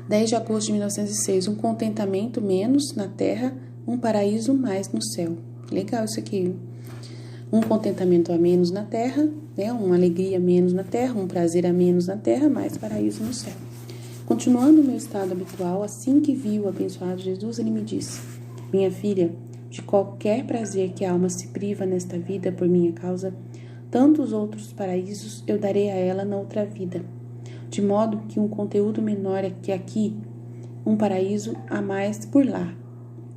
10 de agosto de 1906. Um contentamento menos na terra, um paraíso mais no céu. Legal isso aqui. Um contentamento a menos na terra, né? Uma alegria a menos na terra, um prazer a menos na terra, mais paraíso no céu. Continuando o meu estado habitual, assim que vi o abençoado Jesus, ele me disse: minha filha, de qualquer prazer que a alma se priva nesta vida por minha causa, tantos outros paraísos eu darei a ela na outra vida, de modo que um conteúdo menor é que aqui, um paraíso a mais por lá.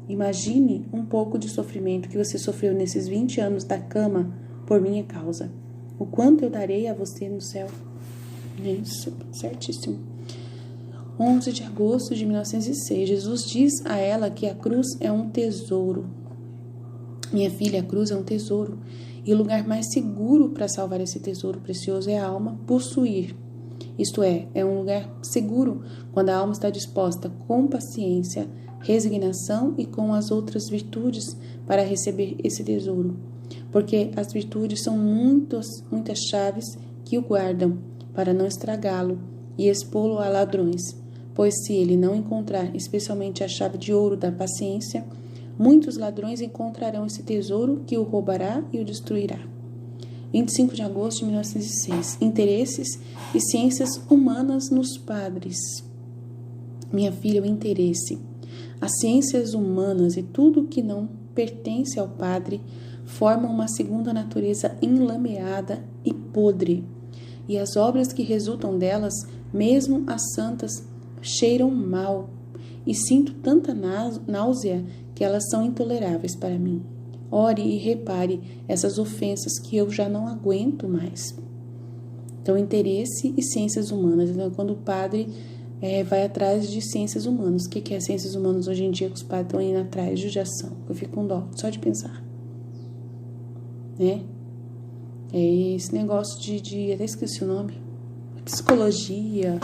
Imagine um pouco de sofrimento que você sofreu nesses 20 anos da cama por minha causa. O quanto eu darei a você no céu? Isso, certíssimo. 11 de agosto de 1906. Jesus diz a ela que a cruz é um tesouro. Minha filha, a cruz é um tesouro. E o lugar mais seguro para salvar esse tesouro precioso é a alma possuir. Isto é um lugar seguro quando a alma está disposta com paciência, resignação e com as outras virtudes para receber esse tesouro. Porque as virtudes são muitas chaves que o guardam para não estragá-lo e expô-lo a ladrões. Pois se ele não encontrar especialmente a chave de ouro da paciência, muitos ladrões encontrarão esse tesouro que o roubará e o destruirá. 25 de agosto de 1906. Interesses e ciências humanas nos padres. Minha filha, o interesse. As ciências humanas e tudo que não pertence ao padre formam uma segunda natureza enlameada e podre. E as obras que resultam delas, mesmo as santas, cheiram mal. E sinto tanta náusea que elas são intoleráveis para mim. Ore e repare essas ofensas que eu já não aguento mais. Então, interesse e ciências humanas. Então, quando o padre vai atrás de ciências humanas. O que é ciências humanas hoje em dia que os padres estão indo atrás? Judiação. Eu fico com dó, só de pensar. Né? É esse negócio de até esqueci o nome. Psicologia.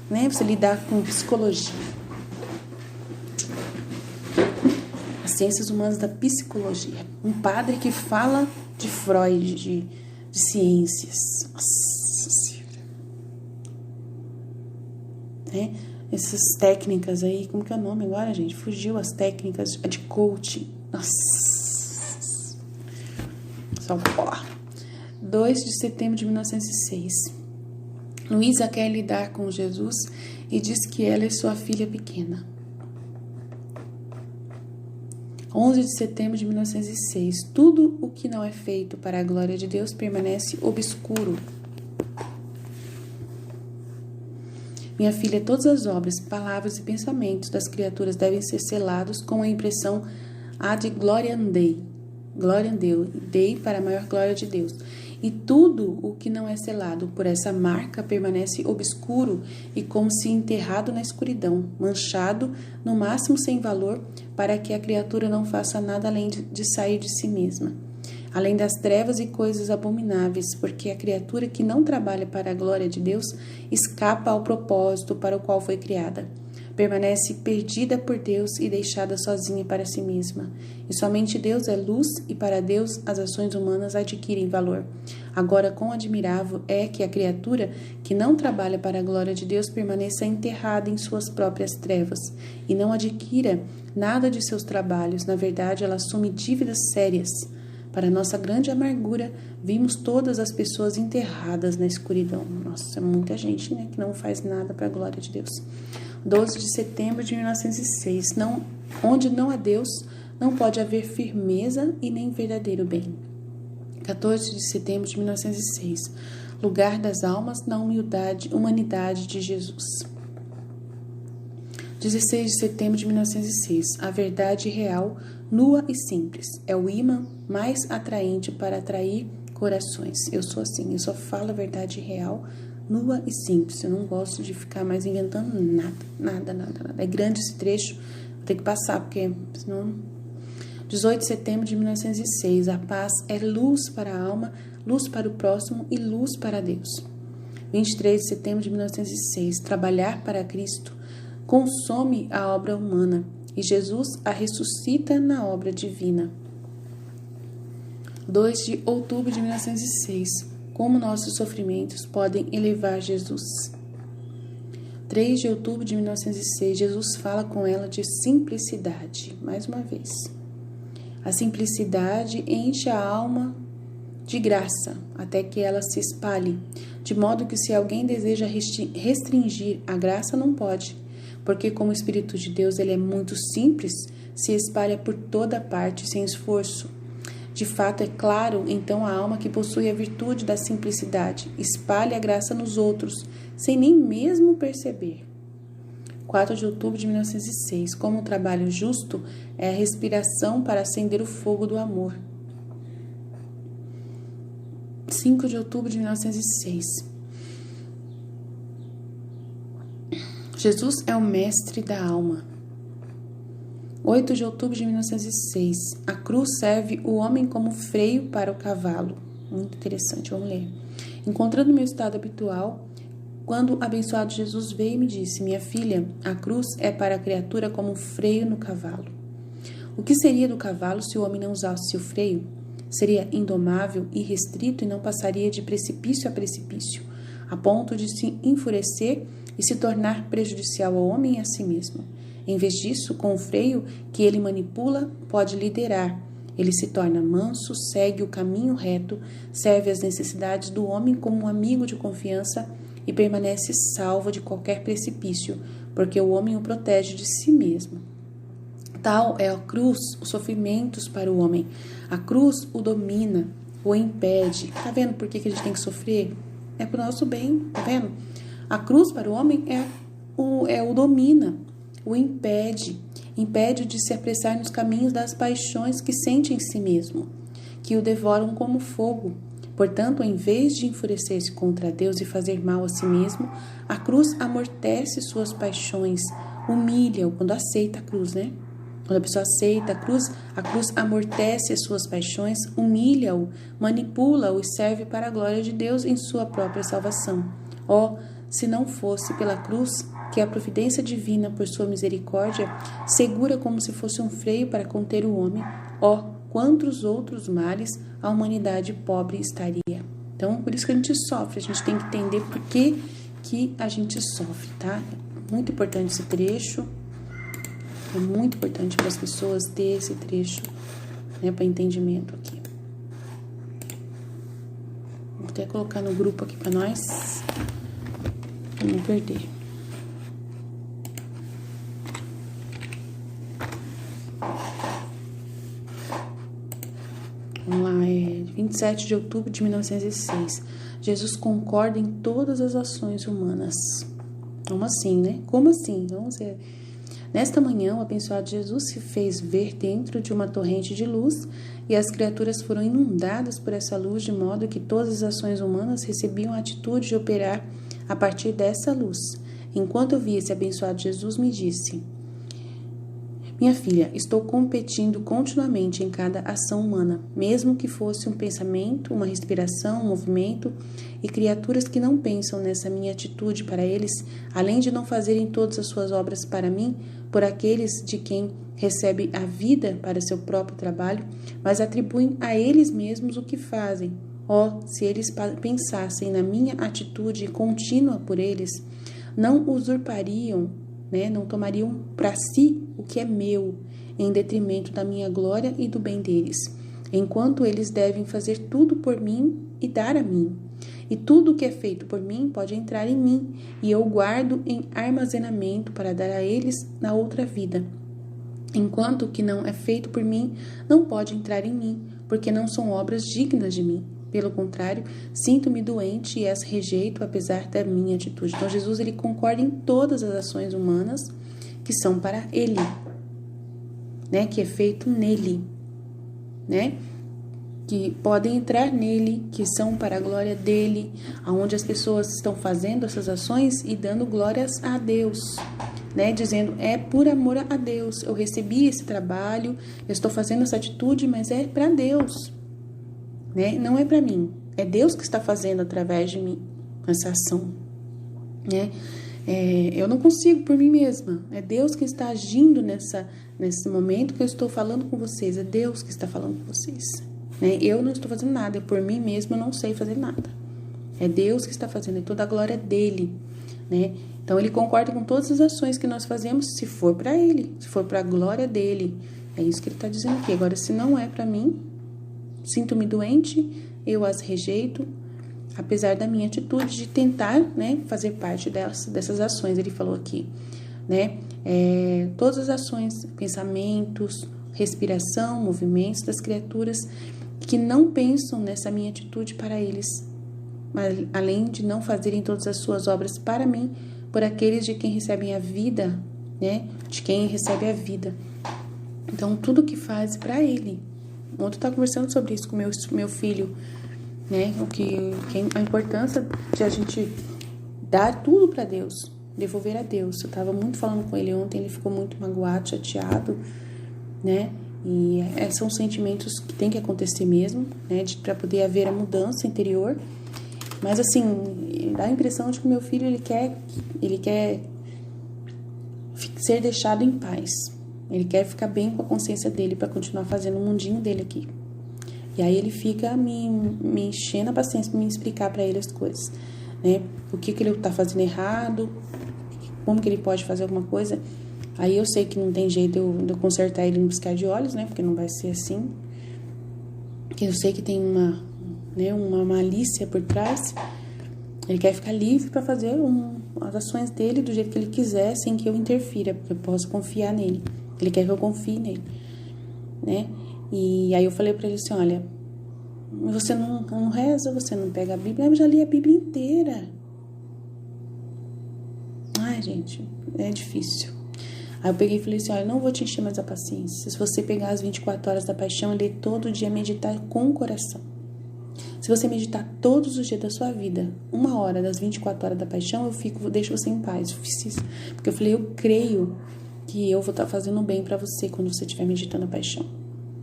Né? Você lidar com psicologia. Ciências humanas da psicologia. Um padre que fala de Freud, de ciências. Nossa Senhora. Né? Essas técnicas aí, como que é o nome agora, gente? Fugiu as técnicas de coaching. Nossa. Só porra. 2 de setembro de 1906. Luísa quer lidar com Jesus e diz que ela é sua filha pequena. 11 de setembro de 1906. Tudo o que não é feito para a glória de Deus permanece obscuro. Minha filha, todas as obras, palavras e pensamentos das criaturas devem ser selados com a impressão ad gloriam Dei. Glória a Deus, Dei para a maior glória de Deus. E tudo o que não é selado por essa marca permanece obscuro e como se enterrado na escuridão, manchado, no máximo sem valor, para que a criatura não faça nada além de sair de si mesma, além das trevas e coisas abomináveis, porque a criatura que não trabalha para a glória de Deus escapa ao propósito para o qual foi criada. Permanece perdida por Deus e deixada sozinha para si mesma. E somente Deus é luz e para Deus as ações humanas adquirem valor. Agora, quão admirável é que a criatura que não trabalha para a glória de Deus permaneça enterrada em suas próprias trevas e não adquira nada de seus trabalhos. Na verdade, ela assume dívidas sérias. Para nossa grande amargura, vimos todas as pessoas enterradas na escuridão. Nossa, muita gente, né, que não faz nada para a glória de Deus. 12 de setembro de 1906. Onde não há Deus, não pode haver firmeza e nem verdadeiro bem. 14 de setembro de 1906. Lugar das almas na humanidade de Jesus. 16 de setembro de 1906. A verdade real, nua e simples, é o imã mais atraente para atrair corações. Eu sou assim, eu só falo a verdade real, nua e simples. Eu não gosto de ficar mais inventando nada. É grande esse trecho, vou ter que passar, porque senão... 18 de setembro de 1906. A paz é luz para a alma, luz para o próximo e luz para Deus. 23 de setembro de 1906. Trabalhar para Cristo consome a obra humana e Jesus a ressuscita na obra divina. 2 de outubro de 1906. Como nossos sofrimentos podem elevar Jesus. 3 de outubro de 1906. Jesus fala com ela de simplicidade. Mais uma vez. A simplicidade enche a alma de graça, até que ela se espalhe, de modo que se alguém deseja restringir a graça, não pode, porque como o Espírito de Deus ele é muito simples, se espalha por toda parte sem esforço. De fato, é claro, então, a alma que possui a virtude da simplicidade espalha a graça nos outros, sem nem mesmo perceber. 4 de outubro de 1906. Como o trabalho justo é a respiração para acender o fogo do amor. 5 de outubro de 1906. Jesus é o mestre da alma. 8 de outubro de 1906. A cruz serve o homem como freio para o cavalo. Muito interessante, vamos ler. Encontrando meu estado habitual, quando o abençoado Jesus veio e me disse: minha filha, a cruz é para a criatura como um freio no cavalo. O que seria do cavalo se o homem não usasse o freio? Seria indomável, irrestrito e não passaria de precipício a precipício, a ponto de se enfurecer e se tornar prejudicial ao homem e a si mesmo. Em vez disso, com o freio que ele manipula, pode liderar. Ele se torna manso, segue o caminho reto, serve às necessidades do homem como um amigo de confiança e permanece salvo de qualquer precipício, porque o homem o protege de si mesmo. Tal é a cruz, os sofrimentos para o homem. A cruz o domina, o impede. Tá vendo por que a gente tem que sofrer? É pro nosso bem, tá vendo? A cruz para o homem o domina, o impede de se apressar nos caminhos das paixões que sente em si mesmo, que o devoram como fogo. Portanto, em vez de enfurecer-se contra Deus e fazer mal a si mesmo, a cruz amortece suas paixões, humilha-o quando aceita a cruz, né? Quando a pessoa aceita a cruz amortece as suas paixões, humilha-o, manipula-o e serve para a glória de Deus em sua própria salvação. Se não fosse pela cruz, que a providência divina, por sua misericórdia, segura como se fosse um freio para conter o homem, quantos outros males a humanidade pobre estaria. Então, por isso que a gente sofre, a gente tem que entender por que a gente sofre, tá? Muito importante esse trecho. É muito importante para as pessoas ter esse trecho, né, para entendimento aqui. Vou até colocar no grupo aqui para nós, para não perder. Vamos lá, 27 de outubro de 1906. Jesus concorda em todas as ações humanas. Como assim, né? Como assim? Vamos ver. Nesta manhã, o abençoado Jesus se fez ver dentro de uma torrente de luz e as criaturas foram inundadas por essa luz, de modo que todas as ações humanas recebiam a atitude de operar a partir dessa luz. Enquanto eu via esse abençoado Jesus, me disse: minha filha, estou competindo continuamente em cada ação humana, mesmo que fosse um pensamento, uma respiração, um movimento, e criaturas que não pensam nessa minha atitude para eles, além de não fazerem todas as suas obras para mim, por aqueles de quem recebe a vida para seu próprio trabalho, mas atribuem a eles mesmos o que fazem. Se eles pensassem na minha atitude contínua por eles, não usurpariam, não tomariam para si o que é meu, em detrimento da minha glória e do bem deles, enquanto eles devem fazer tudo por mim e dar a mim. E tudo o que é feito por mim pode entrar em mim, e eu guardo em armazenamento para dar a eles na outra vida. Enquanto o que não é feito por mim não pode entrar em mim, porque não são obras dignas de mim. Pelo contrário, sinto-me doente e as rejeito apesar da minha atitude. Então, Jesus ele concorda em todas as ações humanas que são para Ele, que é feito nele, que podem entrar nele, que são para a glória dele, aonde as pessoas estão fazendo essas ações e dando glórias a Deus. né, dizendo, é por amor a Deus, eu recebi esse trabalho, eu estou fazendo essa atitude, mas é para Deus, né, não é para mim, é Deus que está fazendo através de mim essa ação, né, eu não consigo por mim mesma, é Deus que está agindo nesse momento que eu estou falando com vocês, é Deus que está falando com vocês, né, eu não estou fazendo nada, por mim mesma eu não sei fazer nada, é Deus que está fazendo, é toda a glória dele, né, então ele concorda com todas as ações que nós fazemos, se for para ele, se for para a glória dele, é isso que ele está dizendo aqui. Agora, se não é para mim, sinto-me doente, eu as rejeito, apesar da minha atitude de tentar, né, fazer parte dessas ações, ele falou aqui, né, todas as ações, pensamentos, respiração, movimentos das criaturas que não pensam nessa minha atitude para eles, mas além de não fazerem todas as suas obras para mim, por aqueles de quem recebem a vida, né, de quem recebe a vida. Então, tudo que faz para ele. Ontem eu estava conversando sobre isso com meu filho, né? A importância de a gente dar tudo para Deus, devolver a Deus. Eu estava muito falando com ele ontem, ele ficou muito magoado, chateado, né? E são sentimentos que tem que acontecer mesmo, né? Para poder haver a mudança interior. Mas assim, dá a impressão de que o meu filho ele quer ser deixado em paz. Ele quer ficar bem com a consciência dele para continuar fazendo o mundinho dele aqui. E aí ele fica me enchendo a paciência para me explicar para ele as coisas, né? O que ele tá fazendo errado, como que ele pode fazer alguma coisa. Aí eu sei que não tem jeito de eu consertar ele no piscar de olhos, né? Porque não vai ser assim. Eu sei que tem uma malícia por trás. Ele quer ficar livre para fazer as ações dele do jeito que ele quiser, sem que eu interfira, porque eu posso confiar nele. Ele quer que eu confie nele, né? E aí eu falei para ele assim, olha, você não reza, você não pega a Bíblia, eu já li a Bíblia inteira. Ai, gente, é difícil. Aí eu peguei e falei assim, olha, não vou te encher mais a paciência. Se você pegar as 24 horas da paixão e ler todo dia, meditar com o coração. Se você meditar todos os dias da sua vida, 1 hora das 24 horas da paixão, deixo você em paz. Eu fiz isso. Porque eu falei, eu creio que eu vou estar fazendo bem para você quando você estiver meditando a paixão,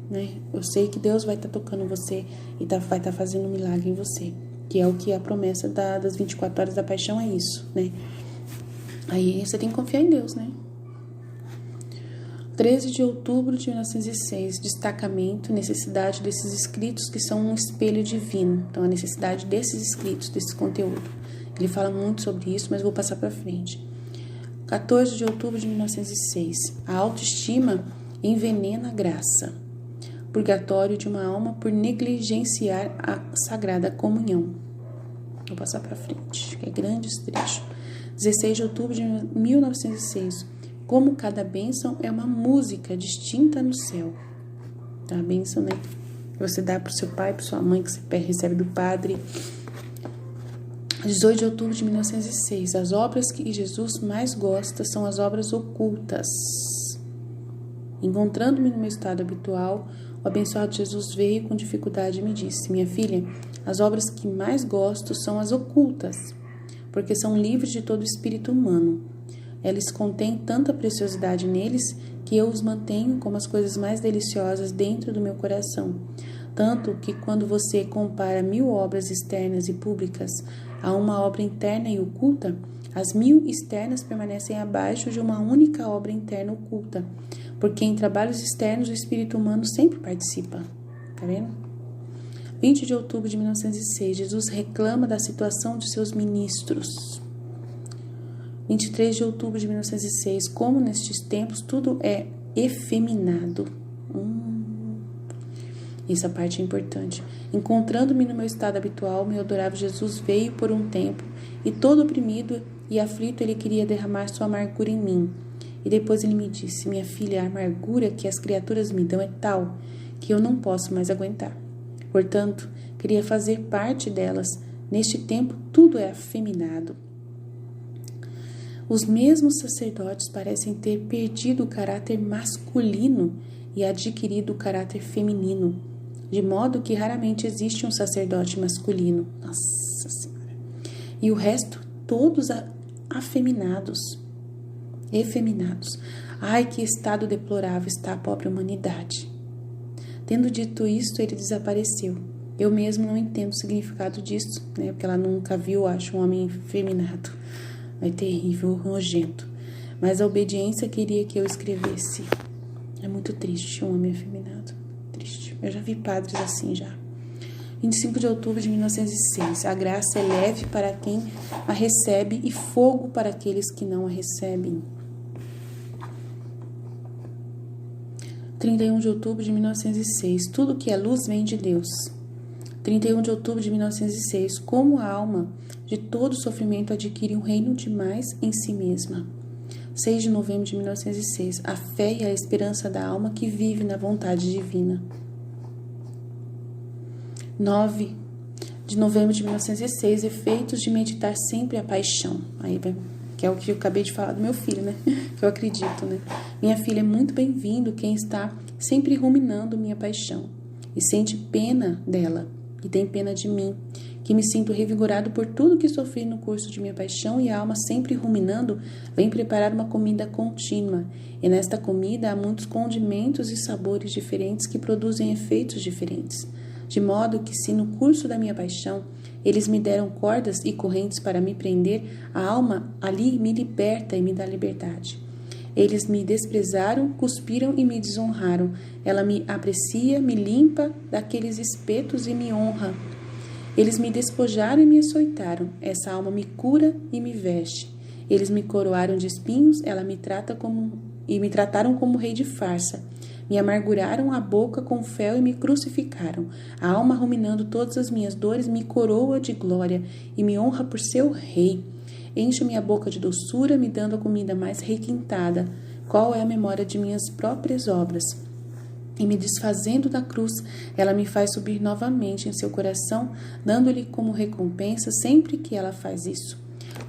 né? Eu sei que Deus vai estar tocando você e vai estar fazendo um milagre em você, que é o que a promessa das 24 horas da paixão é isso, né? Aí você tem que confiar em Deus, né? 13 de outubro de 1906, destacamento, necessidade desses escritos que são um espelho divino. Então, a necessidade desses escritos, desse conteúdo. Ele fala muito sobre isso, mas vou passar para frente. 14 de outubro de 1906, a autoestima envenena a graça. Purgatório de uma alma por negligenciar a sagrada comunhão. Vou passar para frente, que é grande esse trecho. 16 de outubro de 1906, como cada bênção é uma música distinta no céu. Tá? A bênção, né? Que você dá para o seu pai, para sua mãe, que você recebe do padre. 18 de outubro de 1906. As obras que Jesus mais gosta são as obras ocultas. Encontrando-me no meu estado habitual, o abençoado Jesus veio com dificuldade e me disse, minha filha, as obras que mais gosto são as ocultas, porque são livres de todo o espírito humano. Elas contêm tanta preciosidade neles que eu os mantenho como as coisas mais deliciosas dentro do meu coração. Tanto que quando você compara 1000 obras externas e públicas a uma obra interna e oculta, as 1000 externas permanecem abaixo de uma única obra interna oculta, porque em trabalhos externos o espírito humano sempre participa. Tá vendo? 20 de outubro de 1906, Jesus reclama da situação de seus ministros. 23 de outubro de 1906, como nestes tempos tudo é efeminado. Essa parte é importante. Encontrando-me no meu estado habitual, meu adorável Jesus veio por um tempo, e todo oprimido e aflito ele queria derramar sua amargura em mim. E depois ele me disse, minha filha, a amargura que as criaturas me dão é tal que eu não posso mais aguentar. Portanto, queria fazer parte delas. Neste tempo, tudo é afeminado. Os mesmos sacerdotes parecem ter perdido o caráter masculino e adquirido o caráter feminino, de modo que raramente existe um sacerdote masculino. Nossa Senhora! E o resto, todos afeminados. efeminados. Ai, que estado deplorável está a pobre humanidade. Tendo dito isto, ele desapareceu. Eu mesmo não entendo o significado disso, né? Porque ela nunca viu, acho, um homem efeminado. É terrível, nojento. Mas a obediência queria que eu escrevesse. É muito triste um homem efeminado. Triste. Eu já vi padres assim já. 25 de outubro de 1906. A graça é leve para quem a recebe e fogo para aqueles que não a recebem. 31 de outubro de 1906. Tudo que é luz vem de Deus. 31 de outubro de 1906. Como a alma de todo sofrimento adquire um reino demais em si mesma. 6 de novembro de 1906. A fé e a esperança da alma que vive na vontade divina. 9 de novembro de 1906. Efeitos de meditar sempre a paixão. Aí, que é o que eu acabei de falar do meu filho, né? Que eu acredito, né? Minha filha, é muito bem-vindo quem está sempre ruminando minha paixão e sente pena dela e tem pena de mim, que me sinto revigorado por tudo que sofri no curso de minha paixão, e a alma sempre ruminando vem preparar uma comida contínua, e nesta comida há muitos condimentos e sabores diferentes que produzem efeitos diferentes, de modo que se no curso da minha paixão eles me deram cordas e correntes para me prender, a alma ali me liberta e me dá liberdade. Eles me desprezaram, cuspiram e me desonraram. Ela me aprecia, me limpa daqueles espetos e me honra. Eles me despojaram e me açoitaram. Essa alma me cura e me veste. Eles me coroaram de espinhos, ela me trataram como rei de farsa. Me amarguraram a boca com fel e me crucificaram. A alma, ruminando todas as minhas dores, me coroa de glória e me honra por seu rei. Enche minha boca de doçura, me dando a comida mais requintada. Qual é a memória de minhas próprias obras? E me desfazendo da cruz, ela me faz subir novamente em seu coração, dando-lhe como recompensa sempre que ela faz isso.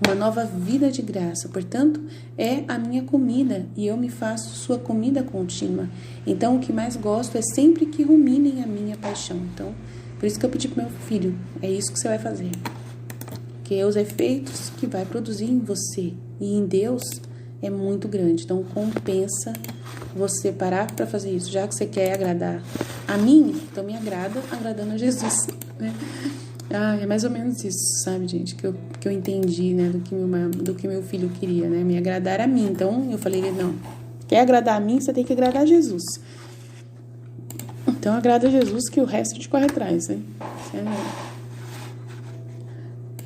Uma nova vida de graça, portanto, é a minha comida, e eu me faço sua comida contínua. Então, o que mais gosto é sempre que ruminem a minha paixão. Então, por isso que eu pedi para meu filho, é isso que você vai fazer. Porque os efeitos que vai produzir em você e em Deus é muito grande. Então, compensa você parar para fazer isso. Já que você quer agradar a mim, então me agrada agradando a Jesus, né? É mais ou menos isso, sabe, gente? Que eu entendi, né? Do que meu filho queria, né? Me agradar a mim. Então, eu falei, não. Quer agradar a mim, você tem que agradar a Jesus. Então, agrada a Jesus que o resto a gente corre atrás, né?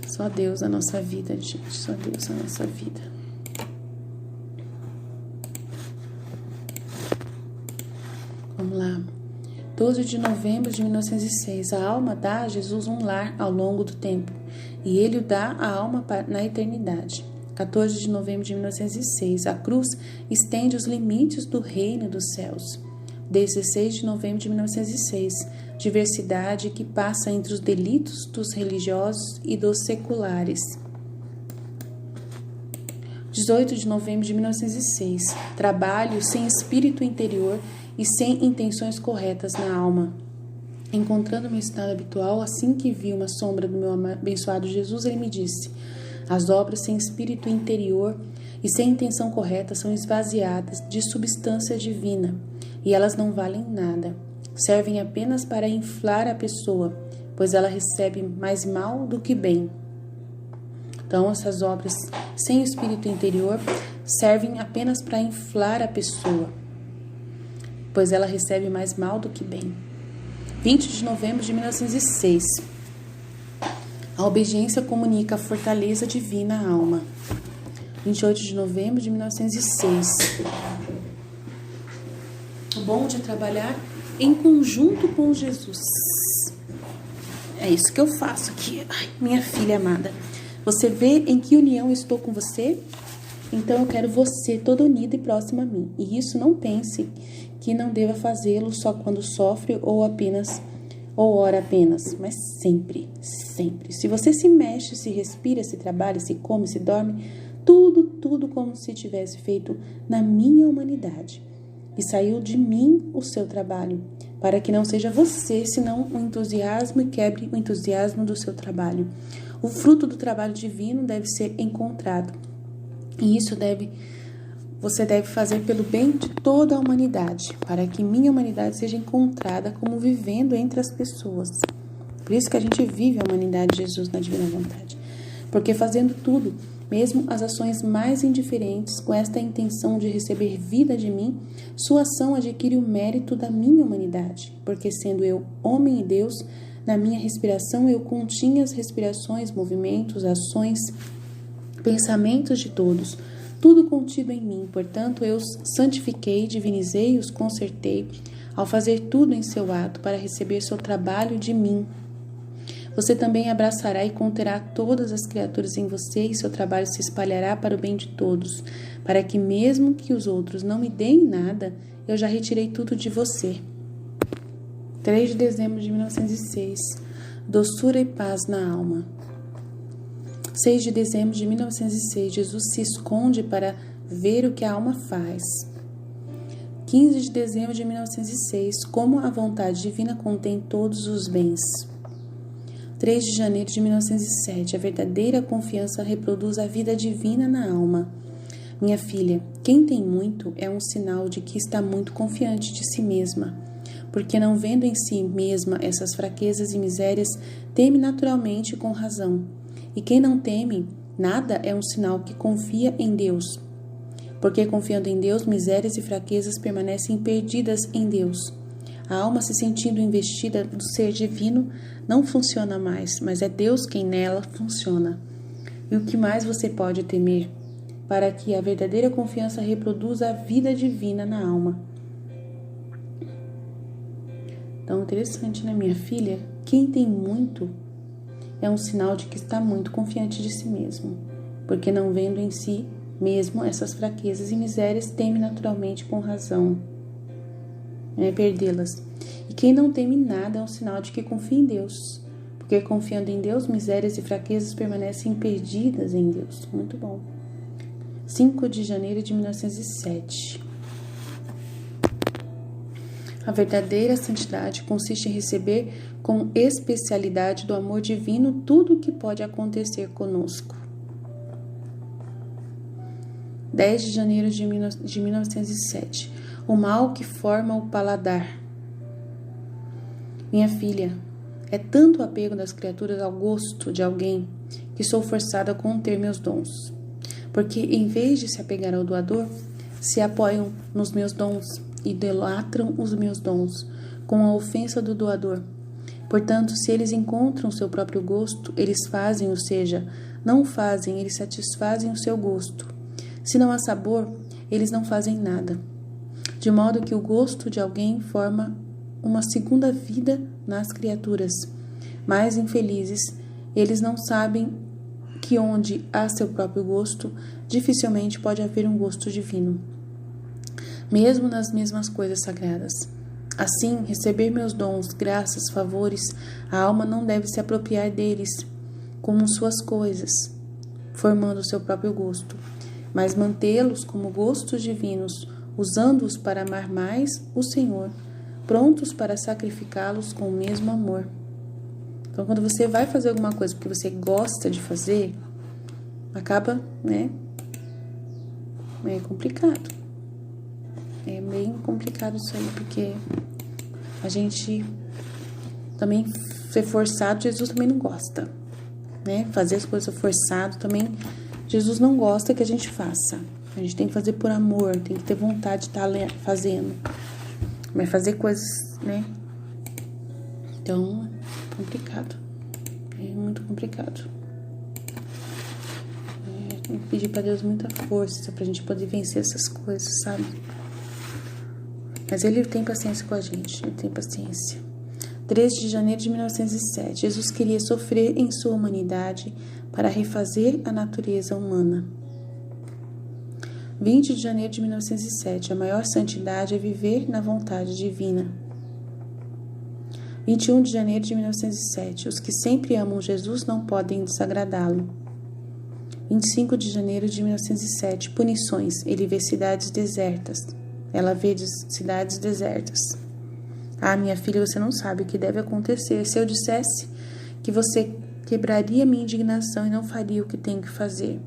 Só Deus na nossa vida, gente. Só Deus na nossa vida. Vamos lá. 12 de novembro de 1906. A alma dá a Jesus um lar ao longo do tempo, e ele o dá à alma na eternidade. 14 de novembro de 1906. A cruz estende os limites do reino dos céus. 16 de novembro de 1906. Diversidade que passa entre os delitos dos religiosos e dos seculares. 18 de novembro de 1906. Trabalho sem espírito interior e sem intenções corretas na alma. Encontrando meu estado habitual, assim que vi uma sombra do meu abençoado Jesus, ele me disse: as obras sem espírito interior e sem intenção correta são esvaziadas de substância divina, e elas não valem nada. Servem apenas para inflar a pessoa, pois ela recebe mais mal do que bem. Então, essas obras sem espírito interior servem apenas para inflar a pessoa, pois ela recebe mais mal do que bem. 20 de novembro de 1906. A obediência comunica a fortaleza divina à alma. 28 de novembro de 1906. O bom de trabalhar em conjunto com Jesus. É isso que eu faço aqui. Ai, minha filha amada. Você vê em que união estou com você? Então eu quero você toda unida e próxima a mim. E isso não pense que não deva fazê-lo só quando sofre ou ora apenas, mas sempre, sempre. Se você se mexe, se respira, se trabalha, se come, se dorme, tudo como se tivesse feito na minha humanidade. E saiu de mim o seu trabalho, para que não seja você, senão o entusiasmo, e quebre o entusiasmo do seu trabalho. O fruto do trabalho divino deve ser encontrado, e isso deve você deve fazer pelo bem de toda a humanidade, para que minha humanidade seja encontrada como vivendo entre as pessoas. Por isso que a gente vive a humanidade de Jesus na divina vontade. Porque fazendo tudo, mesmo as ações mais indiferentes, com esta intenção de receber vida de mim, sua ação adquire o mérito da minha humanidade. Porque sendo eu homem e Deus, na minha respiração eu continha as respirações, movimentos, ações, pensamentos de todos, tudo contido em mim. Portanto, eu os santifiquei, divinizei e os consertei, ao fazer tudo em seu ato para receber seu trabalho de mim. Você também abraçará e conterá todas as criaturas em você, e seu trabalho se espalhará para o bem de todos, para que mesmo que os outros não me deem nada, eu já retirei tudo de você. 3 de dezembro de 1906. Doçura e paz na alma. 6 de dezembro de 1906. Jesus se esconde para ver o que a alma faz. 15 de dezembro de 1906. Como a vontade divina contém todos os bens. 3 de janeiro de 1907. A verdadeira confiança reproduz a vida divina na alma. Minha filha, quem tem muito é um sinal de que está muito confiante de si mesma, porque não vendo em si mesma essas fraquezas e misérias, teme naturalmente com razão. E quem não teme nada é um sinal que confia em Deus, porque confiando em Deus, misérias e fraquezas permanecem perdidas em Deus. A alma, se sentindo investida do ser divino, não funciona mais, mas é Deus quem nela funciona. E o que mais você pode temer? Para que a verdadeira confiança reproduza a vida divina na alma. Então, interessante, né, minha filha? Quem tem muito é um sinal de que está muito confiante de si mesmo, porque não vendo em si mesmo essas fraquezas e misérias, teme naturalmente com razão perdê-las. E quem não teme nada é um sinal de que confia em Deus, porque confiando em Deus, misérias e fraquezas permanecem perdidas em Deus. Muito bom. 5 de janeiro de 1907. A verdadeira santidade consiste em receber com especialidade do amor divino tudo o que pode acontecer conosco. 10 de janeiro de 1907. O mal que forma o paladar. Minha filha, é tanto o apego das criaturas ao gosto de alguém que sou forçada a conter meus dons. Porque em vez de se apegar ao doador, se apoiam nos meus dons, idolatram os meus dons, com a ofensa do doador. Portanto, se eles encontram o seu próprio gosto, eles fazem, ou seja, não fazem, eles satisfazem o seu gosto. Se não há sabor, eles não fazem nada. De modo que o gosto de alguém forma uma segunda vida nas criaturas. Mais infelizes, eles não sabem que onde há seu próprio gosto, dificilmente pode haver um gosto divino, mesmo nas mesmas coisas sagradas. Assim, receber meus dons, graças, favores, a alma não deve se apropriar deles como suas coisas, formando o seu próprio gosto, mas mantê-los como gostos divinos, usando-os para amar mais o Senhor, prontos para sacrificá-los com o mesmo amor. Então, quando você vai fazer alguma coisa porque você gosta de fazer, acaba, meio complicado. É bem complicado isso aí, porque a gente também ser forçado, Jesus também não gosta, Fazer as coisas forçado também, Jesus não gosta que a gente faça. A gente tem que fazer por amor, tem que ter vontade de estar fazendo. Mas fazer coisas, Então, é complicado. É muito complicado. Tem que pedir pra Deus muita força pra gente poder vencer essas coisas, sabe? Mas Ele tem paciência com a gente, Ele tem paciência. 3 de janeiro de 1907. Jesus queria sofrer em sua humanidade para refazer a natureza humana. 20 de janeiro de 1907. A maior santidade é viver na vontade divina. 21 de janeiro de 1907. Os que sempre amam Jesus não podem desagradá-lo. 25 de janeiro de 1907. Punições. Ele vê cidades desertas. Ela vê cidades desertas. Ah, minha filha, você não sabe o que deve acontecer se eu dissesse que você quebraria minha indignação e não faria o que tem que fazer.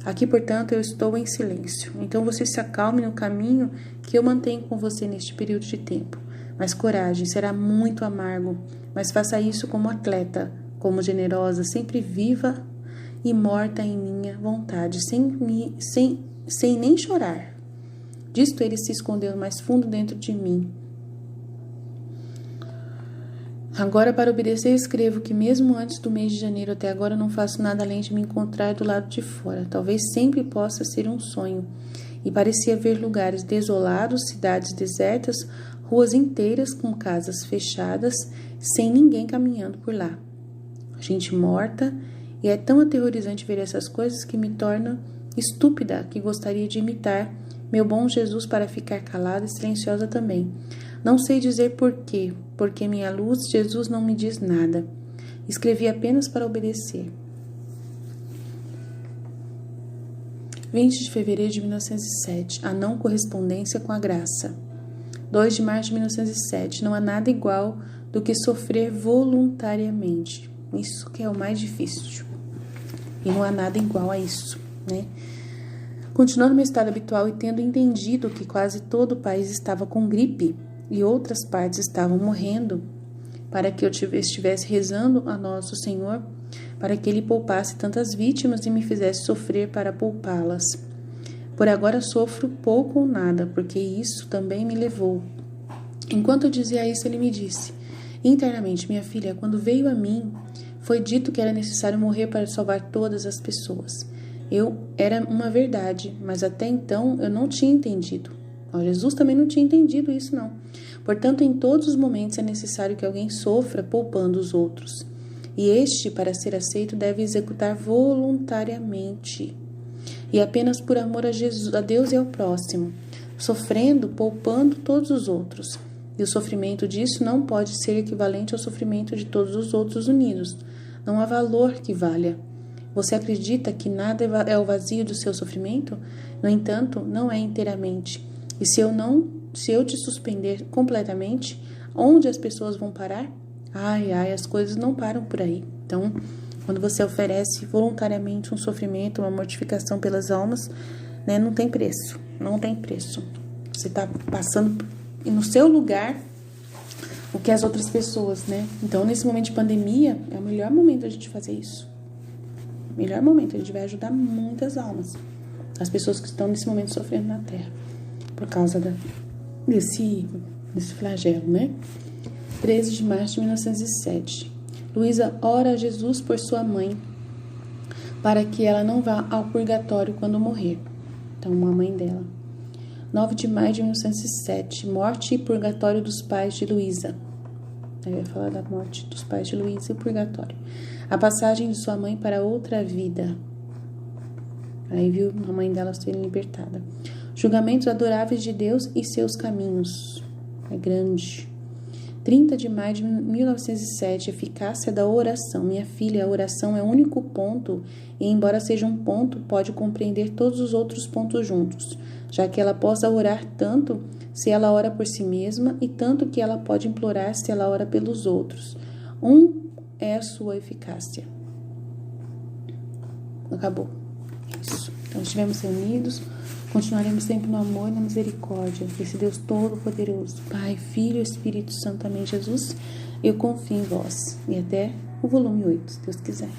Aqui, portanto, eu estou em silêncio. Então você se acalme no caminho que eu mantenho com você neste período de tempo. Mas coragem, será muito amargo. Mas faça isso como atleta, como generosa, sempre viva e morta em minha vontade, sem nem chorar. Disto ele se escondeu mais fundo dentro de mim. Agora, para obedecer, escrevo que mesmo antes do mês de janeiro até agora não faço nada além de me encontrar do lado de fora. Talvez sempre possa ser um sonho. E parecia ver lugares desolados, cidades desertas, ruas inteiras com casas fechadas, sem ninguém caminhando por lá. Gente morta, e é tão aterrorizante ver essas coisas que me torna estúpida, que gostaria de imitar meu bom Jesus para ficar calada e silenciosa também. Não sei dizer porquê, porque minha luz, Jesus não me diz nada. Escrevi apenas para obedecer. 20 de fevereiro de 1907. A não correspondência com a graça. 2 de março de 1907. Não há nada igual do que sofrer voluntariamente. Isso que é o mais difícil. E não há nada igual a isso, né? Continuando meu estado habitual e tendo entendido que quase todo o país estava com gripe e outras partes estavam morrendo, para que eu estivesse rezando a Nosso Senhor, para que Ele poupasse tantas vítimas e me fizesse sofrer para poupá-las. Por agora sofro pouco ou nada, porque isso também me levou. Enquanto eu dizia isso, Ele me disse, internamente, minha filha, quando veio a mim, foi dito que era necessário morrer para salvar todas as pessoas. Era uma verdade, mas até então eu não tinha entendido. Jesus também não tinha entendido isso, não. Portanto, em todos os momentos é necessário que alguém sofra poupando os outros. E este, para ser aceito, deve executar voluntariamente. E apenas por amor a Jesus, a Deus e ao próximo, sofrendo, poupando todos os outros. E o sofrimento disso não pode ser equivalente ao sofrimento de todos os outros unidos. Não há valor que valha. Você acredita que nada é o vazio do seu sofrimento? No entanto, não é inteiramente. E se eu te suspender completamente, onde as pessoas vão parar? As coisas não param por aí. Então, quando você oferece voluntariamente um sofrimento, uma mortificação pelas almas, né, não tem preço. Não tem preço. Você está passando no seu lugar o que as outras pessoas, né? Então, nesse momento de pandemia, é o melhor momento a gente fazer isso. Melhor momento, a gente vai ajudar muitas almas, as pessoas que estão nesse momento sofrendo na Terra, por causa desse flagelo, né? 13 de março de 1907. Luísa ora a Jesus por sua mãe, para que ela não vá ao purgatório quando morrer. Então, a mãe dela. 9 de maio de 1907. Morte e purgatório dos pais de Luísa. Aí vai falar da morte dos pais de Luísa e o purgatório. A passagem de sua mãe para outra vida. Aí viu a mãe dela ser libertada. Julgamentos adoráveis de Deus e seus caminhos. É grande. 30 de maio de 1907. Eficácia da oração. Minha filha, a oração é o único ponto e, embora seja um ponto, pode compreender todos os outros pontos juntos, já que ela possa orar tanto se ela ora por si mesma e tanto que ela pode implorar se ela ora pelos outros. É a sua eficácia. Acabou. Isso. Então, estivemos reunidos, continuaremos sempre no amor e na misericórdia desse Deus Todo-Poderoso, Pai, Filho e Espírito Santo. Amém, Jesus. Eu confio em vós. E até o volume 8, se Deus quiser.